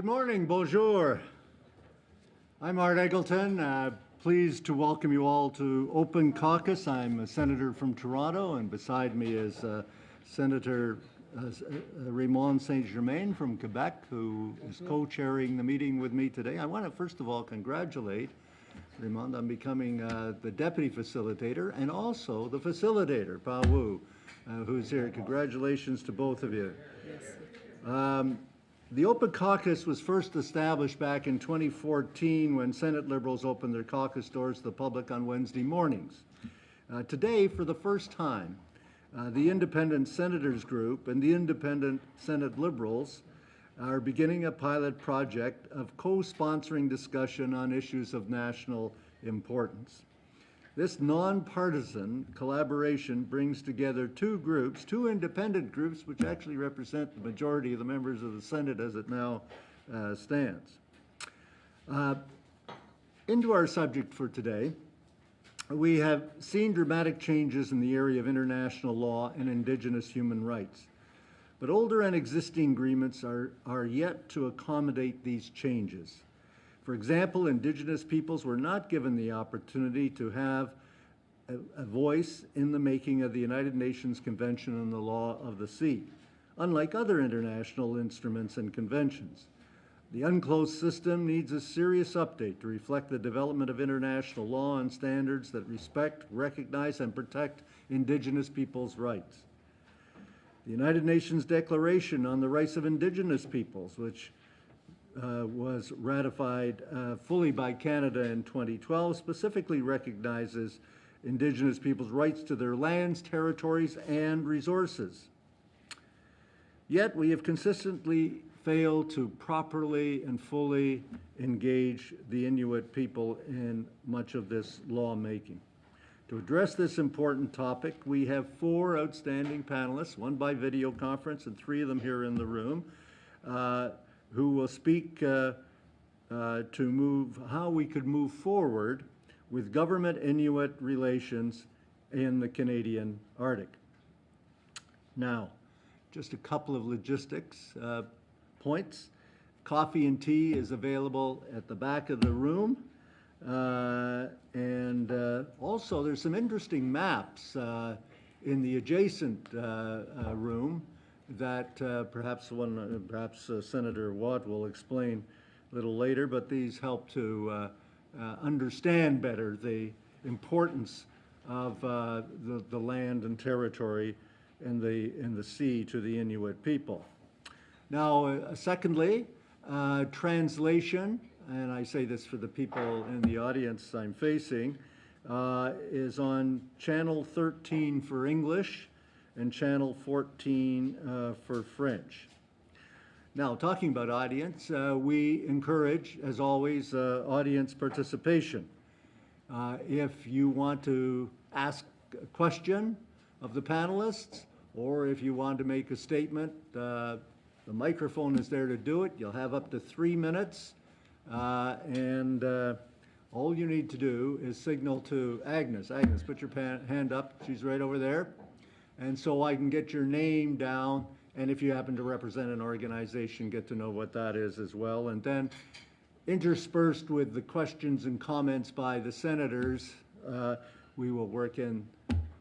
Good morning, bonjour. I'm Art Eggleton, pleased to welcome you all to Open Caucus. I'm a senator from Toronto, and beside me is Senator Raymond Saint-Germain from Quebec, who is co-chairing the meeting with me today. I want to first of all congratulate Raymond on becoming the deputy facilitator and also the facilitator, Pa Wu, who's here. Congratulations to both of you. Yes. The Open Caucus was first established back in 2014 when Senate Liberals opened their caucus doors to the public on Wednesday mornings. Today, for the first time, the Independent Senators Group and the Independent Senate Liberals are beginning a pilot project of co-sponsoring discussion on issues of national importance. This nonpartisan collaboration brings together two groups, two independent groups, which actually represent the majority of the members of the Senate as it now stands. Into our subject for today, we have seen dramatic changes in the area of international law and Indigenous human rights. But older and existing agreements are yet to accommodate these changes. For example, Indigenous peoples were not given the opportunity to have a voice in the making of the United Nations Convention on the Law of the Sea, unlike other international instruments and conventions. The UNCLOS system needs a serious update to reflect the development of international law and standards that respect, recognize, and protect Indigenous peoples' rights. The United Nations Declaration on the Rights of Indigenous Peoples, which was ratified fully by Canada in 2012, specifically recognizes Indigenous peoples' rights to their lands, territories, and resources. Yet we have consistently failed to properly and fully engage the Inuit people in much of this lawmaking. To address this important topic, we have four outstanding panelists, one by video conference and three of them here in the room, who will speak to how we could move forward with Government-Inuit relations in the Canadian Arctic. Now, just a couple of logistics points. Coffee and tea is available at the back of the room. Also, there's some interesting maps in the adjacent room that perhaps Senator Watt will explain a little later, but these help to understand better the importance of the land and territory and the sea to the Inuit people. Now, secondly, translation, and I say this for the people in the audience I'm facing, is on channel 13 for English and channel 14 for French. Now, talking about audience, we encourage, as always, audience participation. If you want to ask a question of the panelists, or if you want to make a statement, the microphone is there to do it. You'll have up to 3 minutes. All you need to do is signal to Agnes. Agnes, put your hand up. She's right over there. And so I can get your name down, and if you happen to represent an organization, get to know what that is as well. And then interspersed with the questions and comments by the senators, we will work in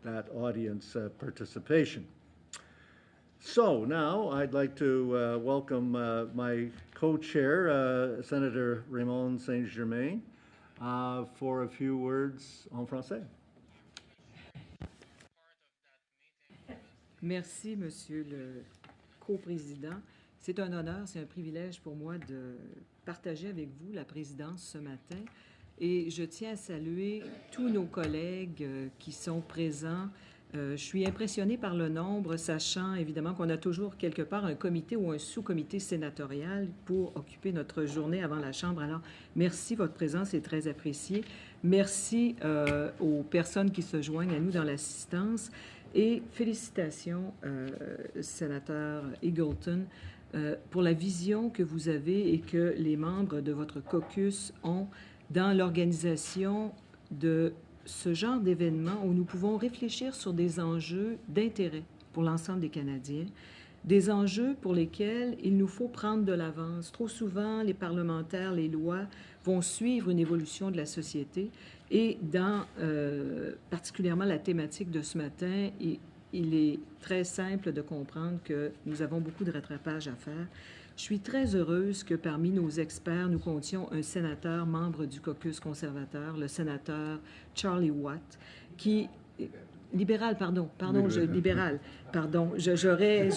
that audience participation. So now I'd like to welcome my co-chair, Senator Raymond Saint-Germain, for a few words en français. Merci, Monsieur le co-président. C'est un honneur, c'est un privilège pour moi de partager avec vous la présidence ce matin. Et je tiens à saluer tous nos collègues qui sont présents. Je suis impressionnée par le nombre, sachant évidemment qu'on a toujours quelque part un comité ou un sous-comité sénatorial pour occuper notre journée avant la Chambre. Alors, merci, votre présence est très appréciée. Merci aux personnes qui se joignent à nous dans l'assistance. Et félicitations, sénateur Eggleton, pour la vision que vous avez et que les membres de votre caucus ont dans l'organisation de ce genre d'événement où nous pouvons réfléchir sur des enjeux d'intérêt pour l'ensemble des Canadiens. Des enjeux pour lesquels il nous faut prendre de l'avance. Trop souvent, les parlementaires, les lois vont suivre une évolution de la société et dans particulièrement la thématique de ce matin, il est très simple de comprendre que nous avons beaucoup de rattrapage à faire. Je suis très heureuse que parmi nos experts, nous comptions un sénateur membre du caucus conservateur, le sénateur Charlie Watt, qui... Libéral, libéral, pardon, j'aurais...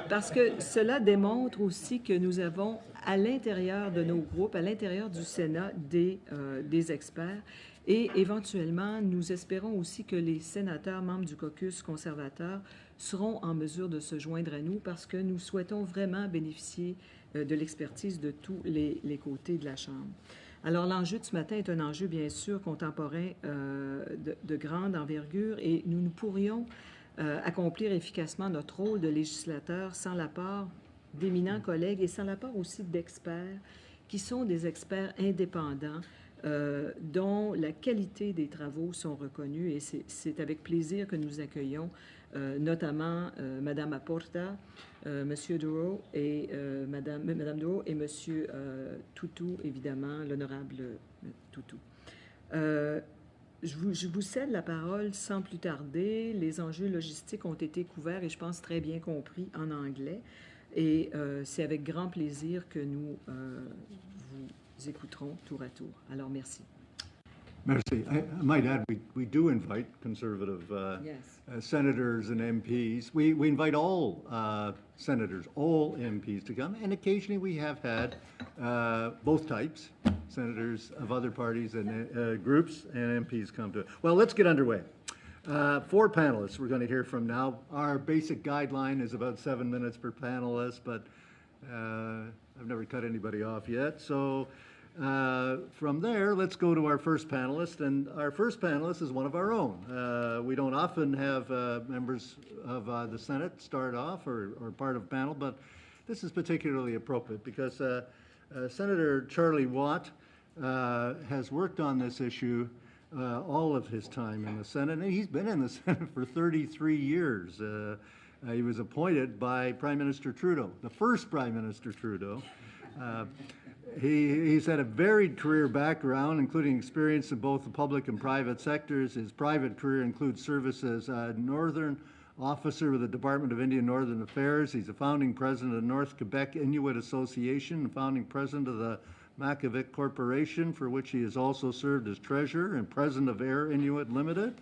Parce que cela démontre aussi que nous avons à l'intérieur de nos groupes, à l'intérieur du Sénat, des experts. Et éventuellement, nous espérons aussi que les sénateurs membres du caucus conservateur seront en mesure de se joindre à nous parce que nous souhaitons vraiment bénéficier de l'expertise de tous les côtés de la Chambre. Alors, l'enjeu de ce matin est un enjeu, bien sûr, contemporain de grande envergure et nous pourrions accomplir efficacement notre rôle de législateur sans l'apport d'éminents collègues et sans l'apport aussi d'experts qui sont des experts indépendants dont la qualité des travaux sont reconnus. Et c'est avec plaisir que nous accueillons notamment Mme Aporta, M. Duro et Mme Duro et M. Toutou, évidemment, l'honorable Toutou. Je vous cède la parole sans plus tarder. Les enjeux logistiques ont été couverts et je pense très bien compris en anglais. Et c'est avec grand plaisir que nous vous écouterons tour à tour. Alors, merci. Merci. I might add, we do invite conservative Yes. senators and MPs. We invite all senators, all MPs to come, and occasionally we have had both types, senators of other parties and groups and MPs come to it. Well, let's get underway. 4 panelists we're going to hear from now. Our basic guideline is about 7 minutes per panelist, but I've never cut anybody off yet. So from there, let's go to our first panelist, and our first panelist is one of our own. We don't often have members of the Senate start off or part of a panel, but this is particularly appropriate because Senator Charlie Watt has worked on this issue all of his time in the Senate, and he's been in the Senate for 33 years. He was appointed by Prime Minister Trudeau, the first Prime Minister Trudeau. He's had a varied career background, including experience in both the public and private sectors. His private career includes service as a Northern officer with the Department of Indian Northern Affairs. He's a founding president of the North Quebec Inuit Association and founding president of the Makivik Corporation, for which he has also served as treasurer and president of Air Inuit Limited.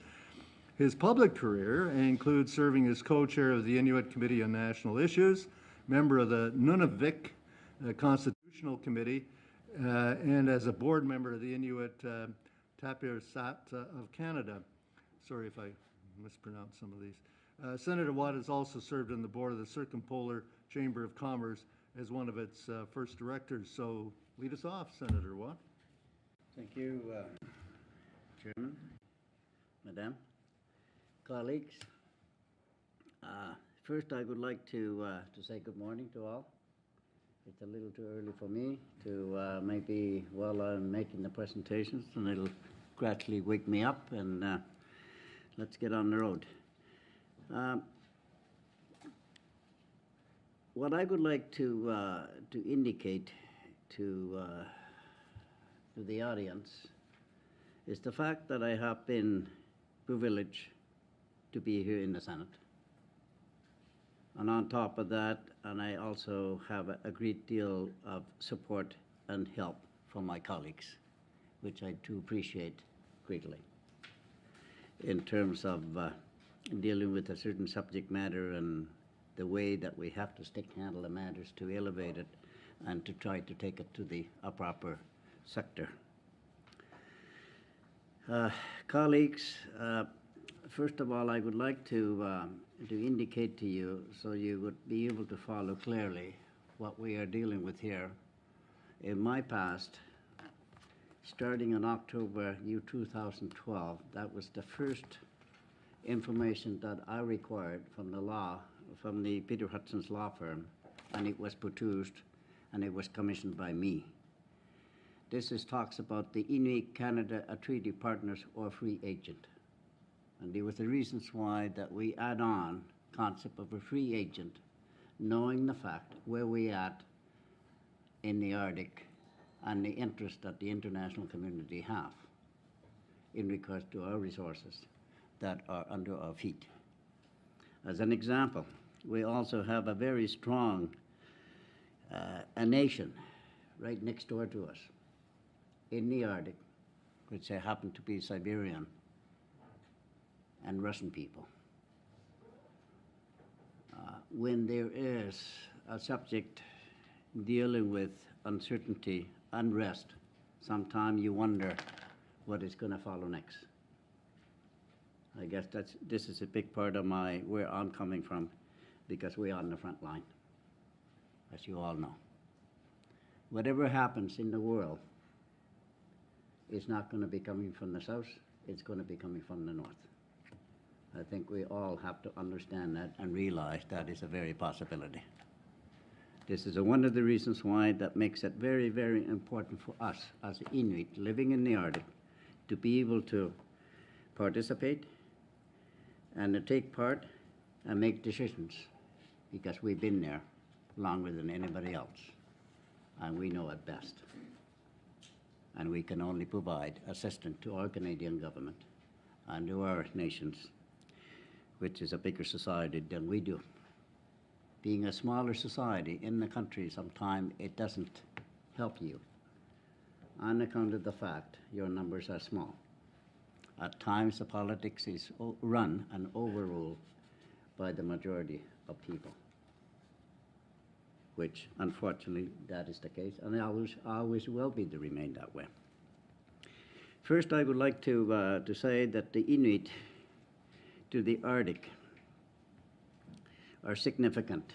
His public career includes serving as co-chair of the Inuit Committee on National Issues, member of the Nunavik Constitutional Committee, and as a board member of the Inuit Tapirsat of Canada. Sorry if I mispronounced some of these. Senator Watt has also served on the board of the Circumpolar Chamber of Commerce as one of its first directors. So lead us off, Senator Watt. Thank you, Chairman, Madam, colleagues. First, I would like to say good morning to all. It's a little too early for me to maybe while I'm making the presentations, and it'll gradually wake me up, and let's get on the road. What I would like to indicate to the audience is the fact that I have been privileged to be here in the Senate. And on top of that, and I also have a great deal of support and help from my colleagues, which I do appreciate greatly in terms of dealing with a certain subject matter and the way that we have to handle the matters to elevate it and to try to take it to the proper sector. Colleagues, first of all, I would like to indicate to you so you would be able to follow clearly what we are dealing with here. In my past, starting in October 2012, that was the first information that I required from the law, from the Peter Hudson's law firm, and it was produced and it was commissioned by me. This talks about the Inuit Canada, a treaty partners or free agent. And there was the reasons why that we add on concept of a free agent, knowing the fact where we at in the Arctic and the interest that the international community have in regards to our resources that are under our feet. As an example, we also have a very strong a nation right next door to us in the Arctic, which happen to be Siberian and Russian people. When there is a subject dealing with uncertainty, unrest, sometimes you wonder what is going to follow next. I guess this is a big part of where I'm coming from, because we're on the front line, as you all know. Whatever happens in the world is not going to be coming from the south, it's going to be coming from the north. I think we all have to understand that and realize that is a very possibility. This is one of the reasons why that makes it very, very important for us as Inuit living in the Arctic to be able to participate and to take part and make decisions, because we've been there longer than anybody else, and we know it best. And we can only provide assistance to our Canadian government and to our nations, which is a bigger society than we do. Being a smaller society in the country, sometimes it doesn't help you on account of the fact your numbers are small. At times the politics is run and overruled by the majority of people, which unfortunately that is the case, and it always will be to remain that way. First, I would like to say that the Inuit to the Arctic are significant,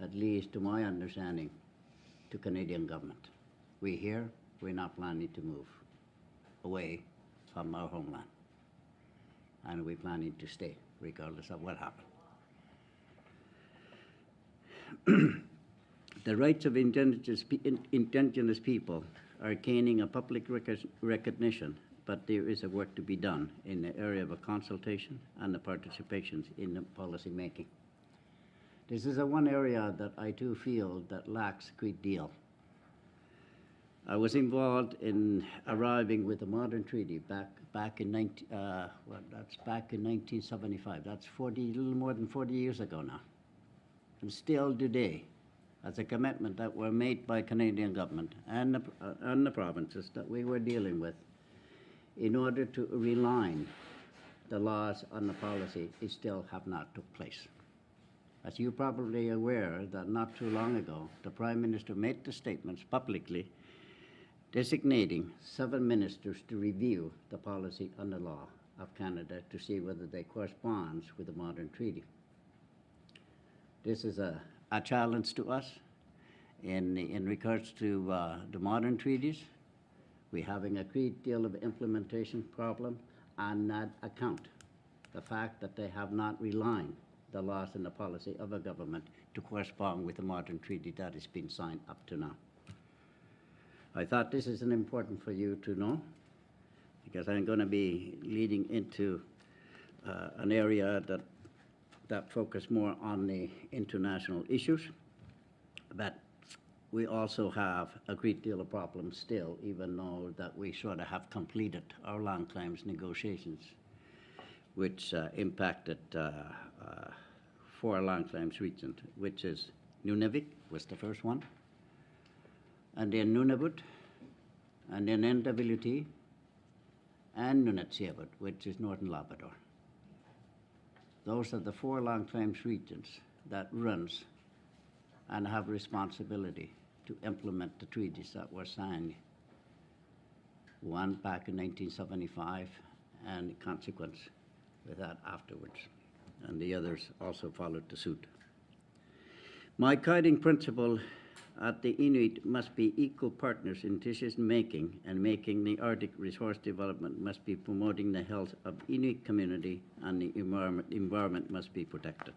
at least to my understanding, to Canadian government. We're here, we're not planning to move away from our homeland, and we're planning to stay regardless of what happens. The rights of indigenous people are gaining a public recognition, but there is a work to be done in the area of a consultation and the participation in the policy making. This is one area that I do feel that lacks a great deal. I was involved in arriving with a modern treaty back in 1975. That's a little more than 40 years ago now. And still today, as a commitment that were made by Canadian government and the provinces that we were dealing with, in order to realign the laws on the policy, it still have not took place. As you're probably aware that not too long ago, the Prime Minister made the statements publicly designating 7 ministers to review the policy on the law of Canada to see whether they corresponds with the modern treaty. This is a challenge to us in regards to the modern treaties. We're having a great deal of implementation problem on that account. The fact that they have not relied the laws and the policy of a government to correspond with the modern treaty that has been signed up to now. I thought this is important for you to know, because I'm going to be leading into an area that focus more on the international issues, but we also have a great deal of problems still, even though that we sort of have completed our long claims negotiations, which impacted 4 long claims regions, which is Nunavik was the first one, and then Nunavut, and then NWT, and Nunatsiavut, which is Northern Labrador. Those are the 4 long claims regions that runs and have responsibility to implement the treaties that were signed, one back in 1975, and the consequence with that afterwards. And the others also followed the suit. My guiding principle at the Inuit must be equal partners in decision making, and making the Arctic resource development must be promoting the health of Inuit community, and the environment must be protected.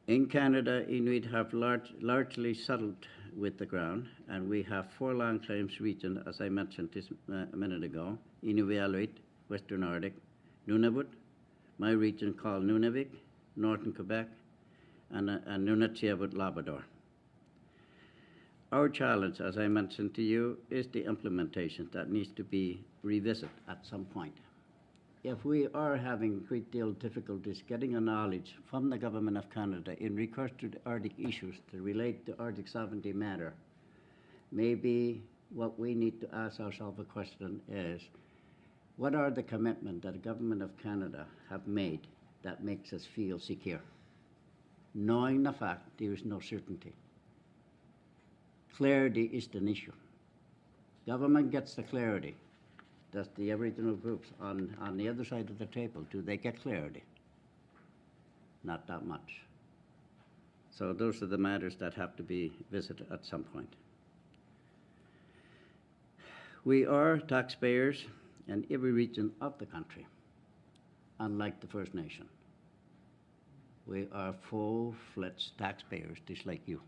In Canada, Inuit have largely settled with the ground, and we have 4 long claims regions, as I mentioned this a minute ago: Inuvialuit, Western Arctic, Nunavut, my region called Nunavik, Northern Quebec, and Nunavut, Labrador. Our challenge, as I mentioned to you, is the implementation that needs to be revisited at some point. If we are having a great deal of difficulties getting a knowledge from the Government of Canada in regards to the Arctic issues that relate to Arctic sovereignty matter, maybe what we need to ask ourselves a question is, what are the commitments that the Government of Canada have made that makes us feel secure? Knowing the fact there is no certainty. Clarity is an issue. Government gets the clarity. Does the Aboriginal groups on the other side of the table, do they get clarity? Not that much. So those are the matters that have to be visited at some point. We are taxpayers in every region of the country, unlike the First Nation. We are full-fledged taxpayers, just like you.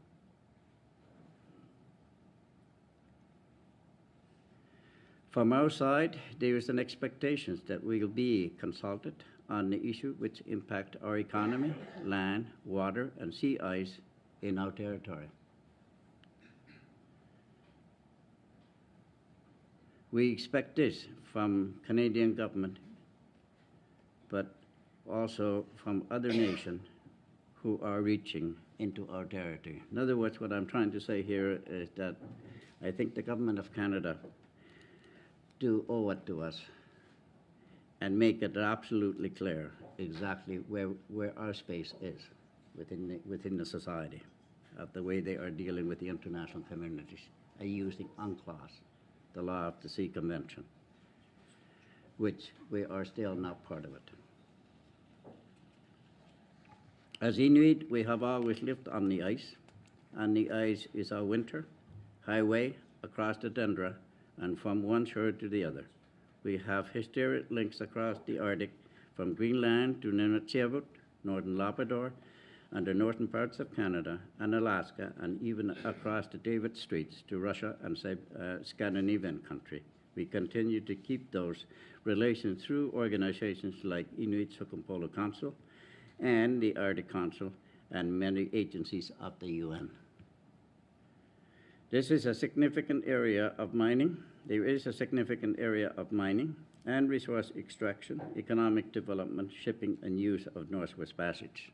From our side, there is an expectation that we will be consulted on the issue which impact our economy, land, water, and sea ice in our territory. We expect this from Canadian government, but also from other nations who are reaching into our territory. In other words, what I'm trying to say here is that I think the Government of Canada do owe it to us and make it absolutely clear exactly where our space is within the society, of the way they are dealing with the international communities, using UNCLOS, the Law of the Sea Convention, which we are still not part of it. As Inuit, we have always lived on the ice, and the ice is our winter highway across the tundra and from one shore to the other. We have historic links across the Arctic, from Greenland to Nunavut, northern Labrador, and the northern parts of Canada and Alaska, and even across the David Straits to Russia and Scandinavian country. We continue to keep those relations through organizations like Inuit Circumpolo Council and the Arctic Council and many agencies of the UN. This is a significant area of mining. There is a significant area of mining and resource extraction, economic development, shipping, and use of Northwest Passage.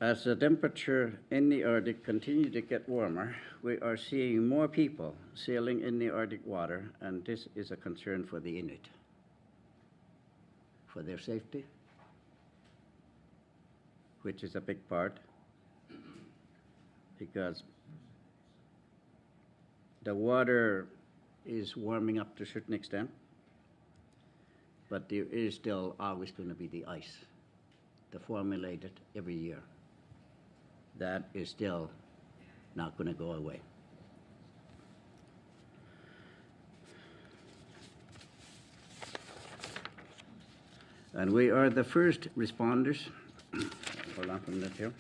As the temperature in the Arctic continues to get warmer, we are seeing more people sailing in the Arctic water, and this is a concern for the Inuit, for their safety, which is a big part, because the water is warming up to a certain extent, but there is still always going to be the ice, the formulated every year. That is still not going to go away. And we are the first responders. Hold on for a minute here.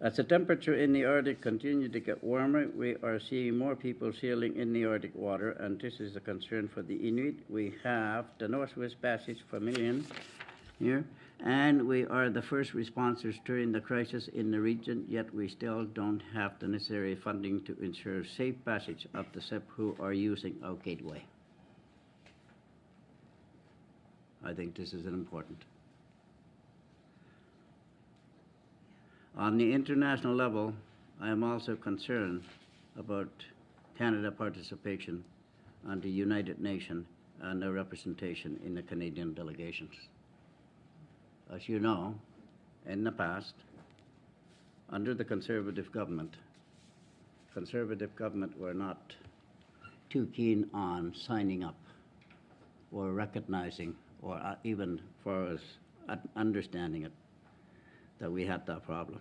As the temperature in the Arctic continues to get warmer, we are seeing more people sailing in the Arctic water, and this is a concern for the Inuit. We have the Northwest Passage Familion here, and we are the first responders during the crisis in the region, yet we still don't have the necessary funding to ensure safe passage of the ship who are using our gateway. I think this is important. On the international level, I am also concerned about Canada participation on the United Nations and their representation in the Canadian delegations. As you know, in the past, under the Conservative government were not too keen on signing up or recognizing or even for us understanding it, that we had that problem.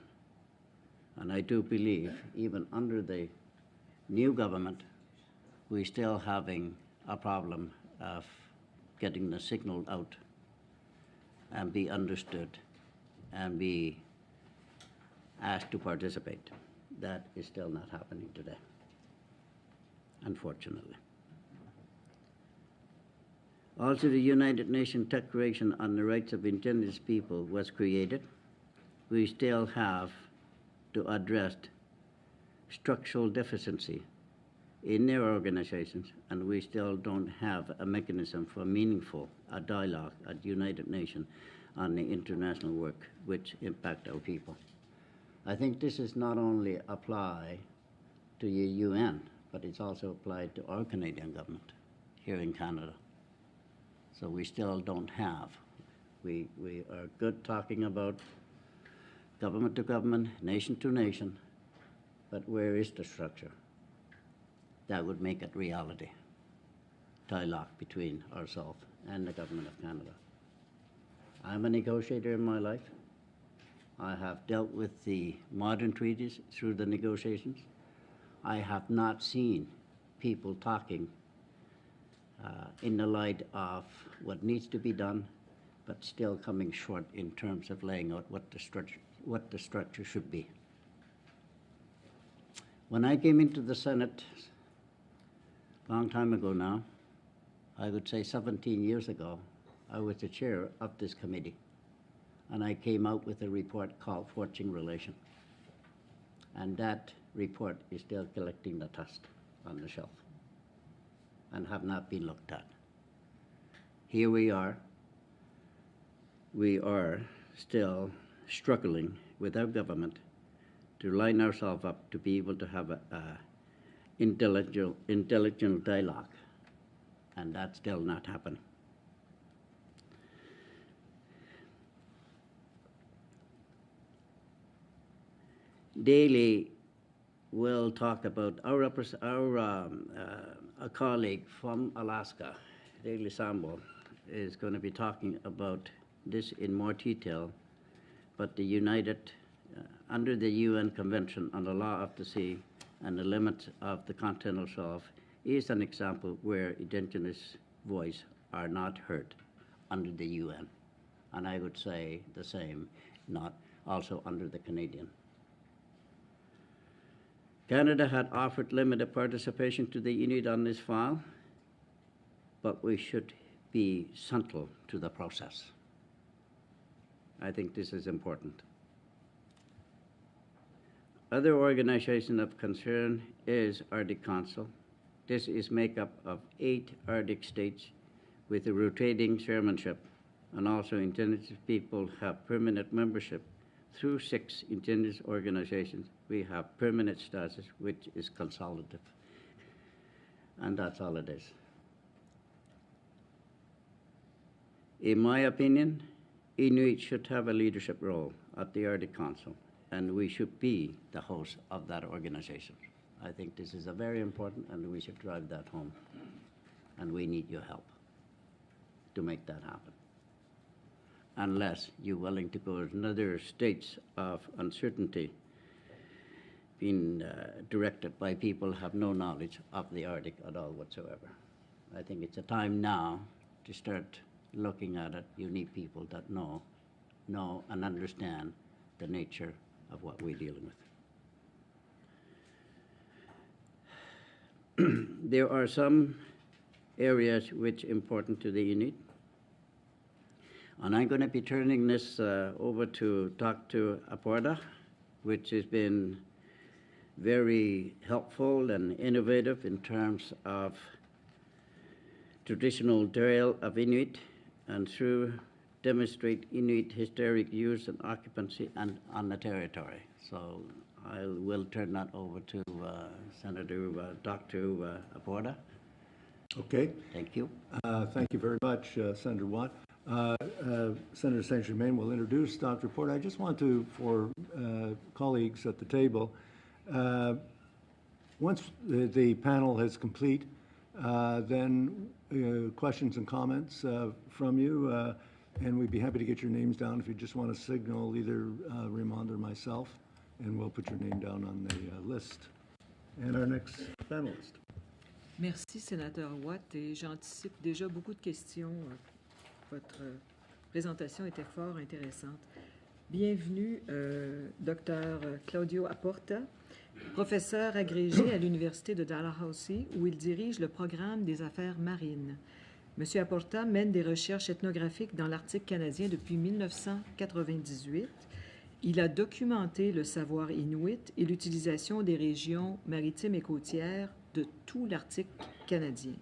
And I do believe, even under the new government, we're still having a problem of getting the signal out and be understood and be asked to participate. That is still not happening today, unfortunately. Also, the United Nations Declaration on the Rights of Indigenous People was created. We still have to address structural deficiency in their organizations, and we still don't have a mechanism for meaningful dialogue at United Nations on the international work which impact our people. I think this is not only apply to the UN, but it's also applied to our Canadian government here in Canada. So we still don't have. We are good talking about government to government, nation to nation, but where is the structure that would make it reality? Dialogue between ourselves and the government of Canada. I'm a negotiator in my life. I have dealt with the modern treaties through the negotiations. I have not seen people talking in the light of what needs to be done, but still coming short in terms of laying out what the structure should be. When I came into the Senate a long time ago now, I would say 17 years ago, I was the chair of this committee, and I came out with a report called Forging Relation. And that report is still collecting the dust on the shelf and have not been looked at. Here we are still struggling with our government to line ourselves up to be able to have a intelligent dialogue, and that's still not happening. Daily, we'll talk about a colleague from Alaska, Daily Sambo, is going to be talking about this in more detail, but the under the UN Convention on the Law of the Sea and the limits of the continental shelf is an example where Indigenous voice are not heard under the UN. And I would say the same, not also under the Canadian. Canada had offered limited participation to the Inuit on this file, but we should be central to the process. I think this is important. Other organization of concern is Arctic Council. This is made up of 8 Arctic states with a rotating chairmanship, and also Indigenous people have permanent membership through 6 Indigenous organizations. We have permanent status, which is consultative. And that's all it is. In my opinion, Inuit should have a leadership role at the Arctic Council, and we should be the host of that organization. I think this is a very important, and we should drive that home. And we need your help to make that happen. Unless you're willing to go to another states of uncertainty being directed by people who have no knowledge of the Arctic at all whatsoever. I think it's a time now to start looking at it. You need people that know and understand the nature of what we're dealing with. There are some areas which are important to the Inuit. And I'm going to be turning this over to Dr. Aporta, which has been very helpful and innovative in terms of traditional tale of Inuit, and through demonstrate Inuit historic use and occupancy on the territory. So I will turn that over to Senator Dr. Aporta. Okay. Thank you. Thank you very much, Senator Watt. Senator St. Germain will introduce Dr. Porter. I just want to, for colleagues at the table, once the panel is complete, then questions and comments from you, and we'd be happy to get your names down if you just want to signal either Raymond or myself, and we'll put your name down on the list. And our next panelist. Merci, Sénateur Watt, et j'anticipe déjà beaucoup de questions. Votre présentation était fort intéressante. Bienvenue, Dr. Claudio Aporta, professeur agrégé à l'Université de Dalhousie, où il dirige le programme des affaires marines. M. Aporta mène des recherches ethnographiques dans l'Arctique canadien depuis 1998. Il a documenté le savoir inuit et l'utilisation des régions maritimes et côtières de tout l'Arctique canadien.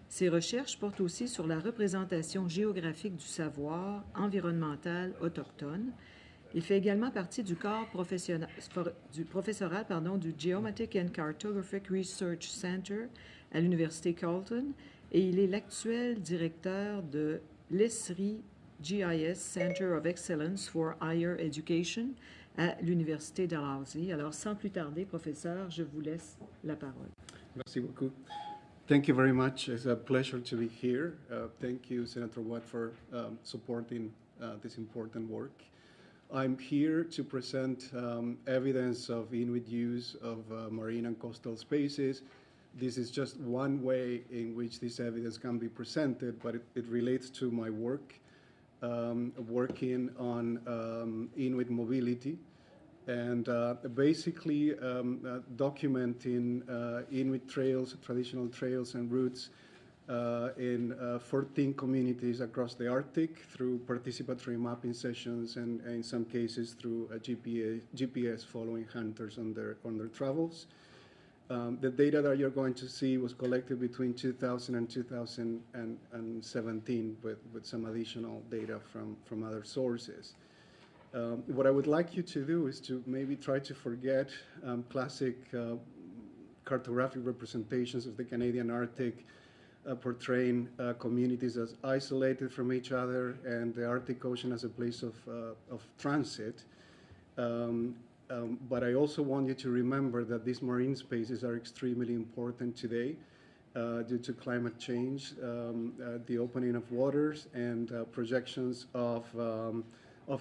Ses recherches portent aussi sur la représentation géographique du savoir environnemental autochtone. Il fait également partie du corps professoral du Geomatic and Cartographic Research Center à l'Université Carleton et il est l'actuel directeur de l'ESRI GIS Center of Excellence for Higher Education à l'Université Dalhousie. Alors, sans plus tarder, professeur, je vous laisse la parole. Merci beaucoup. Thank you very much. It's a pleasure to be here. Thank you, Senator Watt, for supporting this important work. I'm here to present evidence of Inuit use of marine and coastal spaces. This is just one way in which this evidence can be presented, but it relates to my work, working on Inuit mobility and basically documenting Inuit trails, traditional trails and routes in 14 communities across the Arctic through participatory mapping sessions and in some cases through a GPS following hunters on their travels. The data that you're going to see was collected between 2000 and 2017 with some additional data from other sources. What I would like you to do is to maybe try to forget classic cartographic representations of the Canadian Arctic portraying communities as isolated from each other and the Arctic Ocean as a place of transit. But I also want you to remember that these marine spaces are extremely important today due to climate change, the opening of waters, and projections of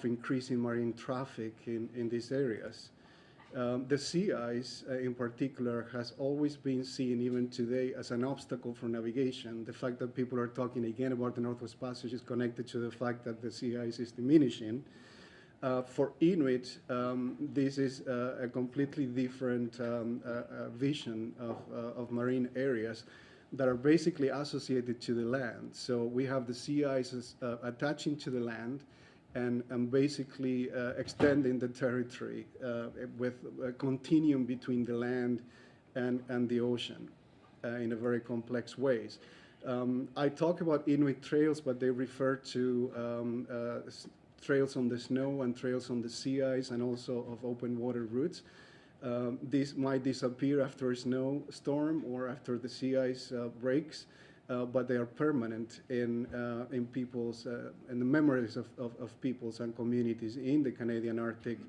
increasing marine traffic in these areas. The sea ice, in particular, has always been seen, even today, as an obstacle for navigation. The fact that people are talking again about the Northwest Passage is connected to the fact that the sea ice is diminishing. For Inuit, this is a completely different vision of marine areas that are basically associated to the land. So we have the sea ices attaching to the land and basically extending the territory with a continuum between the land and the ocean in a very complex ways. I talk about Inuit trails, but they refer to trails on the snow and trails on the sea ice and also of open water routes. These might disappear after a snowstorm or after the sea ice breaks, but they are permanent in people's in the memories of peoples and communities in the Canadian Arctic.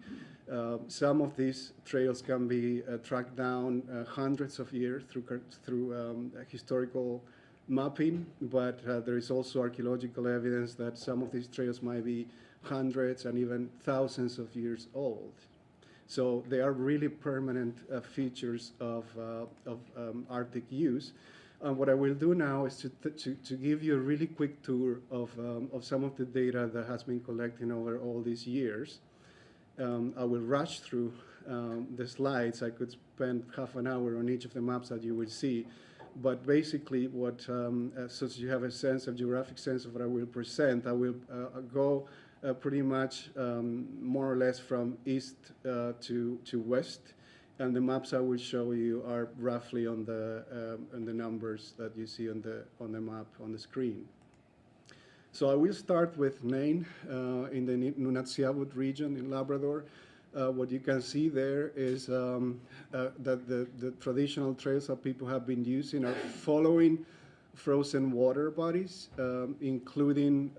Some of these trails can be tracked down hundreds of years through historical mapping, but there is also archaeological evidence that some of these trails might be hundreds and even thousands of years old. So they are really permanent features of Arctic use. What I will do now is to give you a really quick tour of some of the data that has been collected over all these years. I will rush through the slides. I could spend half an hour on each of the maps that you will see. But basically, so you have a geographic sense of what I will present, I will go pretty much more or less from east to west, and the maps I will show you are roughly on the numbers that you see on the map on the screen. So I will start with Nain in the Nunatsiavut region in Labrador. What you can see there is that the traditional trails that people have been using are following frozen water bodies, including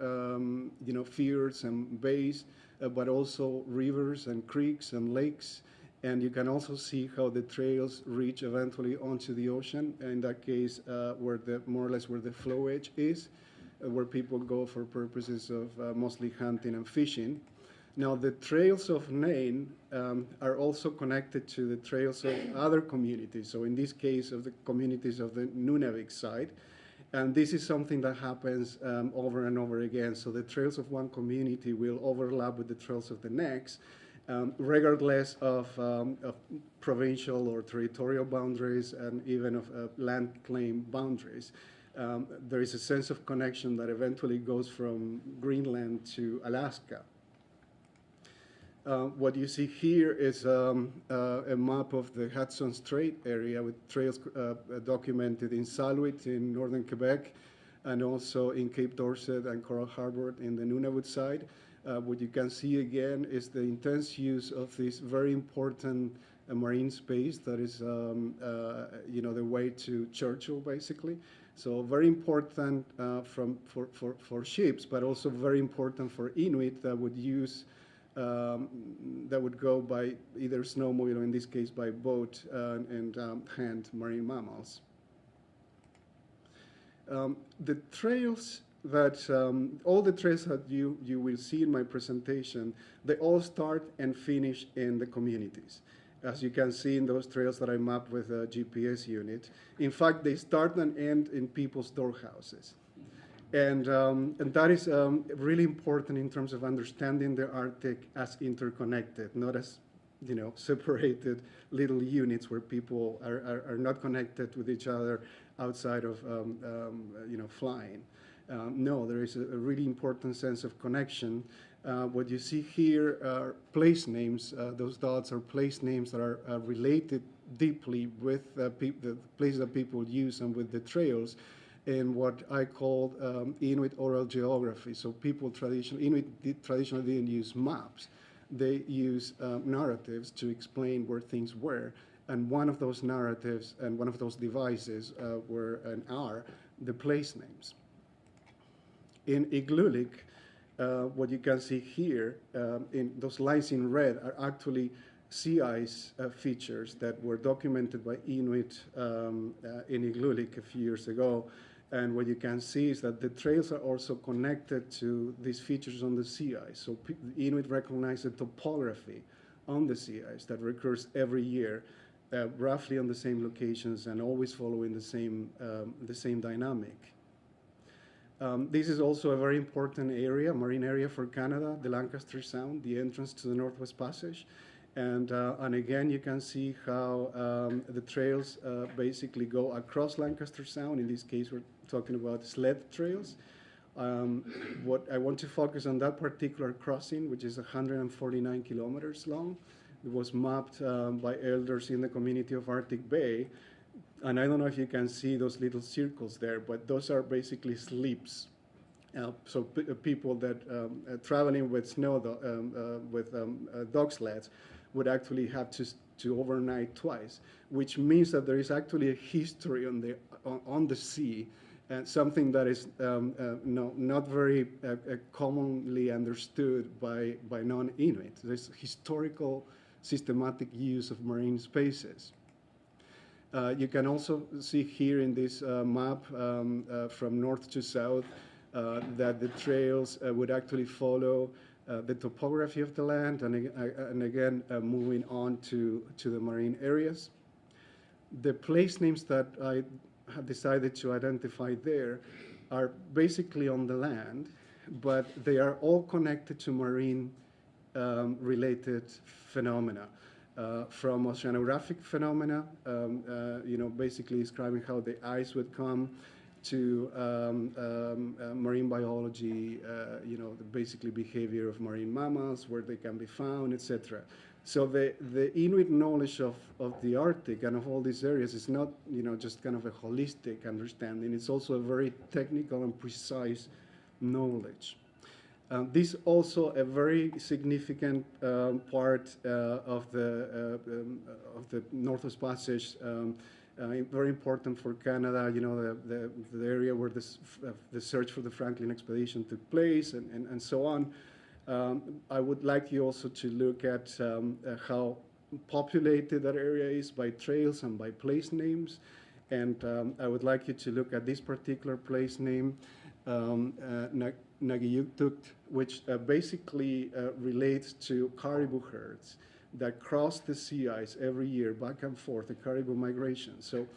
fjords and bays, but also rivers and creeks and lakes. And you can also see how the trails reach eventually onto the ocean. In that case, more or less where the flow edge is, where people go for purposes of mostly hunting and fishing. Now, the trails of Nain are also connected to the trails of other communities. So in this case, of the communities of the Nunavik side. And this is something that happens over and over again. So the trails of one community will overlap with the trails of the next, regardless of provincial or territorial boundaries and even of land claim boundaries. there is a sense of connection that eventually goes from Greenland to Alaska. What you see here is a map of the Hudson Strait area with trails documented in Saluit in northern Quebec, and also in Cape Dorset and Coral Harbor in the Nunavut side. What you can see again is the intense use of this very important marine space that is, the way to Churchill, basically. So very important for ships, but also very important for Inuit that would use, that would go by either snowmobile, or in this case by boat, and hand marine mammals. The trails that, all the trails that you will see in my presentation, they all start and finish in the communities. As you can see in those trails that I mapped with a GPS unit. In fact, they start and end in people's doorhouses. And that is really important in terms of understanding the Arctic as interconnected, not as separated little units where people are not connected with each other outside of flying. No, there is a really important sense of connection. What you see here are place names. Those dots are place names that are related deeply with the places that people use and with the trails, in what I call Inuit oral geography. So people Inuit traditionally didn't use maps. They use narratives to explain where things were. And one of those narratives and one of those devices were and are the place names. In Igloolik, what you can see here, in those lines in red, are actually sea ice features that were documented by Inuit in Igloolik a few years ago. And what you can see is that the trails are also connected to these features on the sea ice. So the Inuit recognize the topography on the sea ice that recurs every year, roughly on the same locations and always following the same dynamic. This is also a very important area, marine area for Canada, the Lancaster Sound, the entrance to the Northwest Passage. And again, you can see how the trails basically go across Lancaster Sound. In this case, we're talking about sled trails. What I want to focus on that particular crossing, which is 149 kilometers long. It was mapped by elders in the community of Arctic Bay. And I don't know if you can see those little circles there, but those are basically slips. So people that traveling with dog sleds would actually have to overnight twice, which means that there is actually a history on the sea, and something that is not very commonly understood by non-Inuit. There's historical, systematic use of marine spaces. You can also see here in this map from north to south that the trails would actually follow the topography of the land, and again moving on to the marine areas. The place names that I have decided to identify there are basically on the land, but they are all connected to marine related phenomena. From oceanographic phenomena, basically describing how the ice would come, to marine biology, the basically behavior of marine mammals, where they can be found, etc. So the Inuit knowledge of the Arctic and of all these areas is not, just kind of a holistic understanding. It's also a very technical and precise knowledge. This also a very significant part of the Northwest Passage, very important for Canada, the area where the search for the Franklin expedition took place, and so on. I would like you also to look at how populated that area is by trails and by place names. And I would like you to look at this particular place name, Nagiyuktuk, which basically relates to caribou herds that cross the sea ice every year back and forth, the caribou migration. So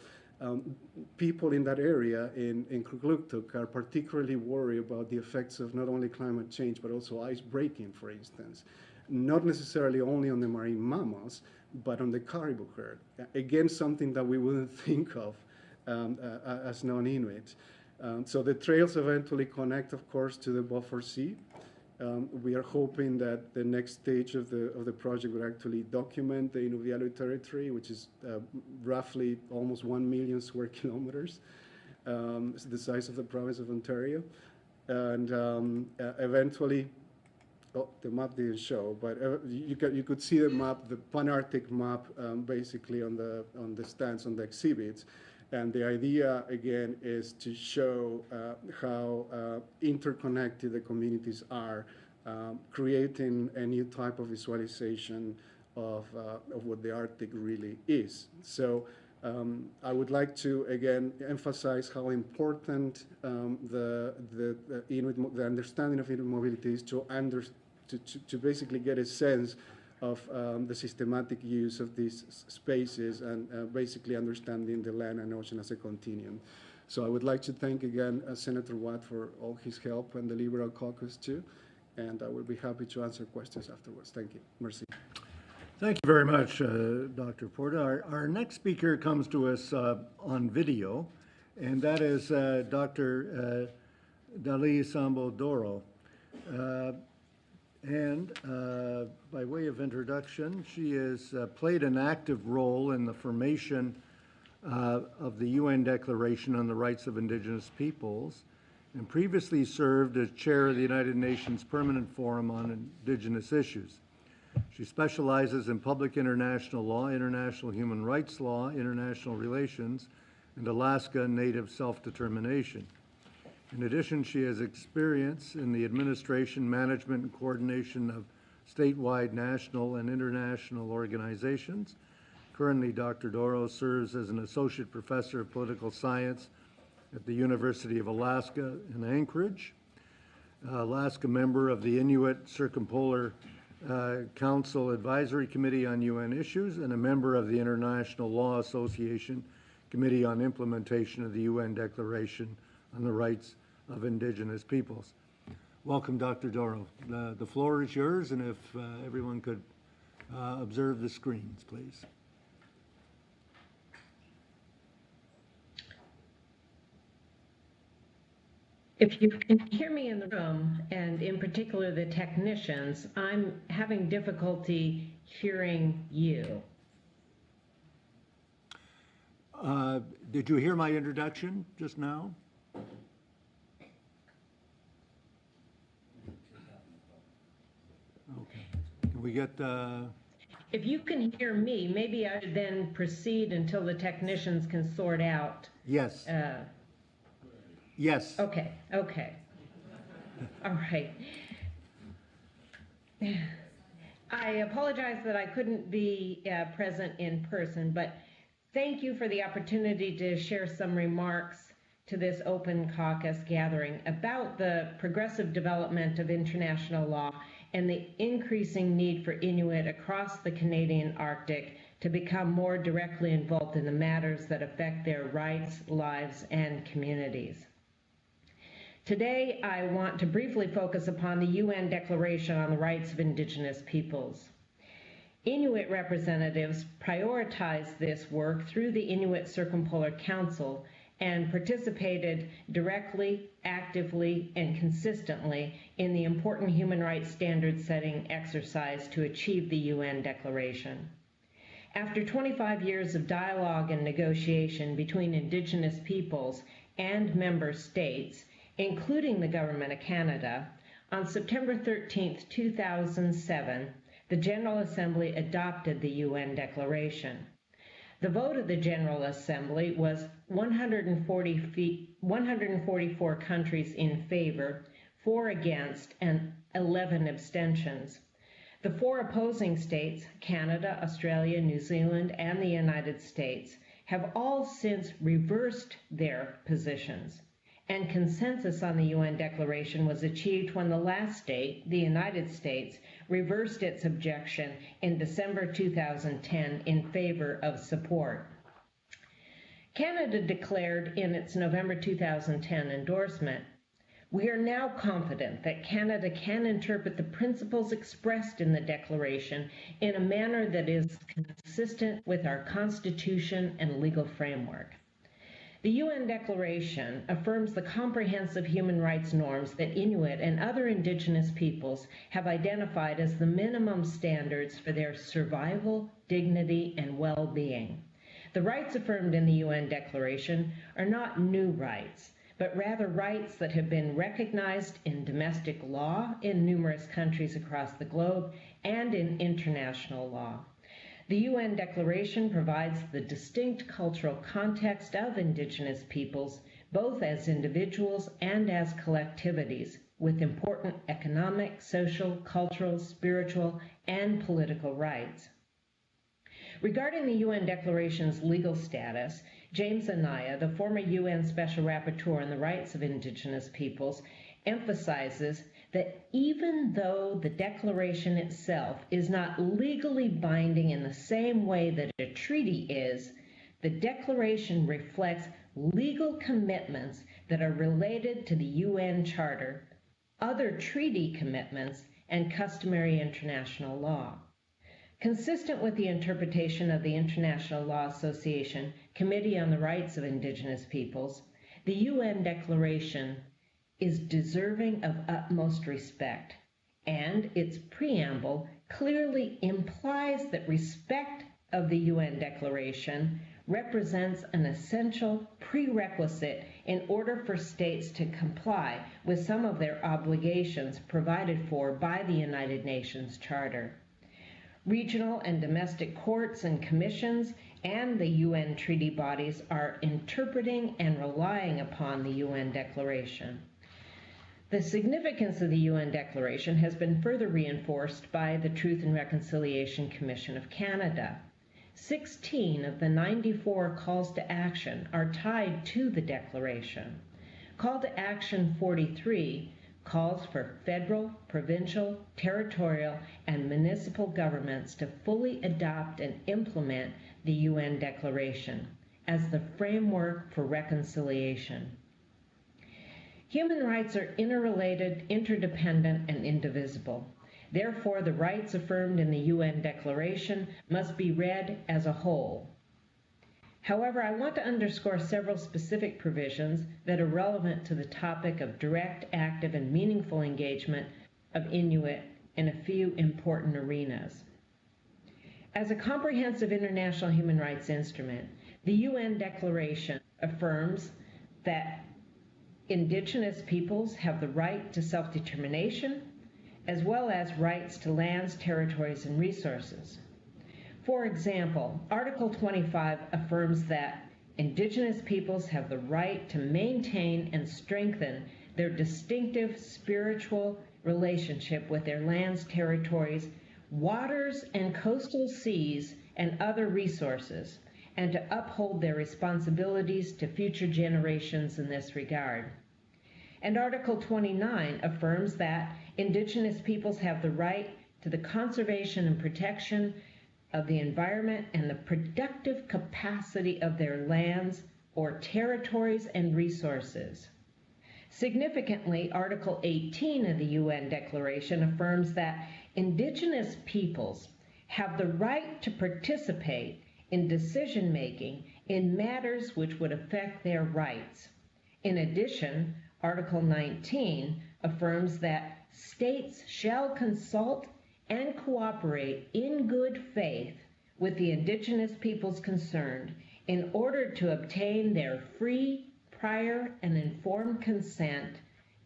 people in that area in Kugluktuk are particularly worried about the effects of not only climate change, but also ice breaking, for instance. Not necessarily only on the marine mammals, but on the caribou herd. Again, something that we wouldn't think of as non-Inuit. So the trails eventually connect, of course, to the buffer sea. We are hoping that the next stage of the project will actually document the Inuvialu territory, which is roughly almost 1 million square kilometers. It's the size of the province of Ontario. And eventually, oh, the map didn't show, but you could see the map, the Pan-Arctic map, basically on the stands, on the exhibits. And the idea, again, is to show how interconnected the communities are, creating a new type of visualization of what the Arctic really is. So I would like to, again, emphasize how important the understanding of Inuit mobility is to basically get a sense of the systematic use of these spaces and basically understanding the land and ocean as a continuum. So I would like to thank again Senator Watt for all his help and the Liberal Caucus too, and I will be happy to answer questions afterwards. Thank you. Merci. Thank you very much, Dr. Porta. Our next speaker comes to us on video, and that is Dr. Dali Sambo Doro. And by way of introduction, she has played an active role in the formation of the UN Declaration on the Rights of Indigenous Peoples, and previously served as chair of the United Nations Permanent Forum on Indigenous Issues. She specializes in public international law, international human rights law, international relations, and Alaska Native self-determination. In addition, she has experience in the administration, management, and coordination of statewide, national, and international organizations. Currently, Dr. Doro serves as an associate professor of political science at the University of Alaska in Anchorage, Alaska member of the Inuit Circumpolar Council Advisory Committee on UN Issues, and a member of the International Law Association Committee on Implementation of the UN Declaration on the Rights of Indigenous Peoples. Welcome, Dr. Doro. The floor is yours, and if everyone could observe the screens, please. If you can hear me in the room, and in particular the technicians, I'm having difficulty hearing you. Did you hear my introduction just now? Okay. Can we get... If you can hear me, maybe I should then proceed until the technicians can sort out. Yes. Yes. Okay, okay. All right. I apologize that I couldn't be present in person, but thank you for the opportunity to share some remarks to this open caucus gathering about the progressive development of international law and the increasing need for Inuit across the Canadian Arctic to become more directly involved in the matters that affect their rights, lives, and communities. Today, I want to briefly focus upon the UN Declaration on the Rights of Indigenous Peoples. Inuit representatives prioritize this work through the Inuit Circumpolar Council and participated directly, actively, and consistently in the important human rights standard setting exercise to achieve the UN Declaration. After 25 years of dialogue and negotiation between Indigenous peoples and member states, including the Government of Canada, on September 13, 2007, the General Assembly adopted the UN Declaration. The vote of the General Assembly was 144 countries in favor, 4 against, and 11 abstentions. The 4 opposing states, Canada, Australia, New Zealand, and the United States, have all since reversed their positions. And consensus on the UN Declaration was achieved when the last state, the United States, reversed its objection in December 2010 in favor of support. Canada declared in its November 2010 endorsement, "We are now confident that Canada can interpret the principles expressed in the Declaration in a manner that is consistent with our Constitution and legal framework." The UN Declaration affirms the comprehensive human rights norms that Inuit and other Indigenous peoples have identified as the minimum standards for their survival, dignity, and well-being. The rights affirmed in the UN Declaration are not new rights, but rather rights that have been recognized in domestic law in numerous countries across the globe and in international law. The UN Declaration provides the distinct cultural context of Indigenous peoples, both as individuals and as collectivities, with important economic, social, cultural, spiritual, and political rights. Regarding the UN Declaration's legal status, James Anaya, the former UN Special Rapporteur on the Rights of Indigenous Peoples, emphasizes that even though the Declaration itself is not legally binding in the same way that a treaty is, the Declaration reflects legal commitments that are related to the UN Charter, other treaty commitments, and customary international law. Consistent with the interpretation of the International Law Association Committee on the Rights of Indigenous Peoples, the UN Declaration is deserving of utmost respect, and its preamble clearly implies that respect of the UN Declaration represents an essential prerequisite in order for states to comply with some of their obligations provided for by the United Nations Charter. Regional and domestic courts and commissions and the UN treaty bodies are interpreting and relying upon the UN Declaration. The significance of the UN Declaration has been further reinforced by the Truth and Reconciliation Commission of Canada. 16 of the 94 calls to action are tied to the Declaration. Call to Action 43 calls for federal, provincial, territorial, and municipal governments to fully adopt and implement the UN Declaration as the framework for reconciliation. Human rights are interrelated, interdependent, and indivisible. Therefore, the rights affirmed in the UN Declaration must be read as a whole. However, I want to underscore several specific provisions that are relevant to the topic of direct, active, and meaningful engagement of Inuit in a few important arenas. As a comprehensive international human rights instrument, the UN Declaration affirms that Indigenous peoples have the right to self-determination, as well as rights to lands, territories, and resources. For example, Article 25 affirms that Indigenous peoples have the right to maintain and strengthen their distinctive spiritual relationship with their lands, territories, waters, and coastal seas, and other resources, and to uphold their responsibilities to future generations in this regard. And Article 29 affirms that Indigenous peoples have the right to the conservation and protection of the environment and the productive capacity of their lands or territories and resources. Significantly, Article 18 of the UN Declaration affirms that Indigenous peoples have the right to participate in decision-making in matters which would affect their rights. In addition, Article 19 affirms that states shall consult and cooperate in good faith with the Indigenous peoples concerned in order to obtain their free, prior, and informed consent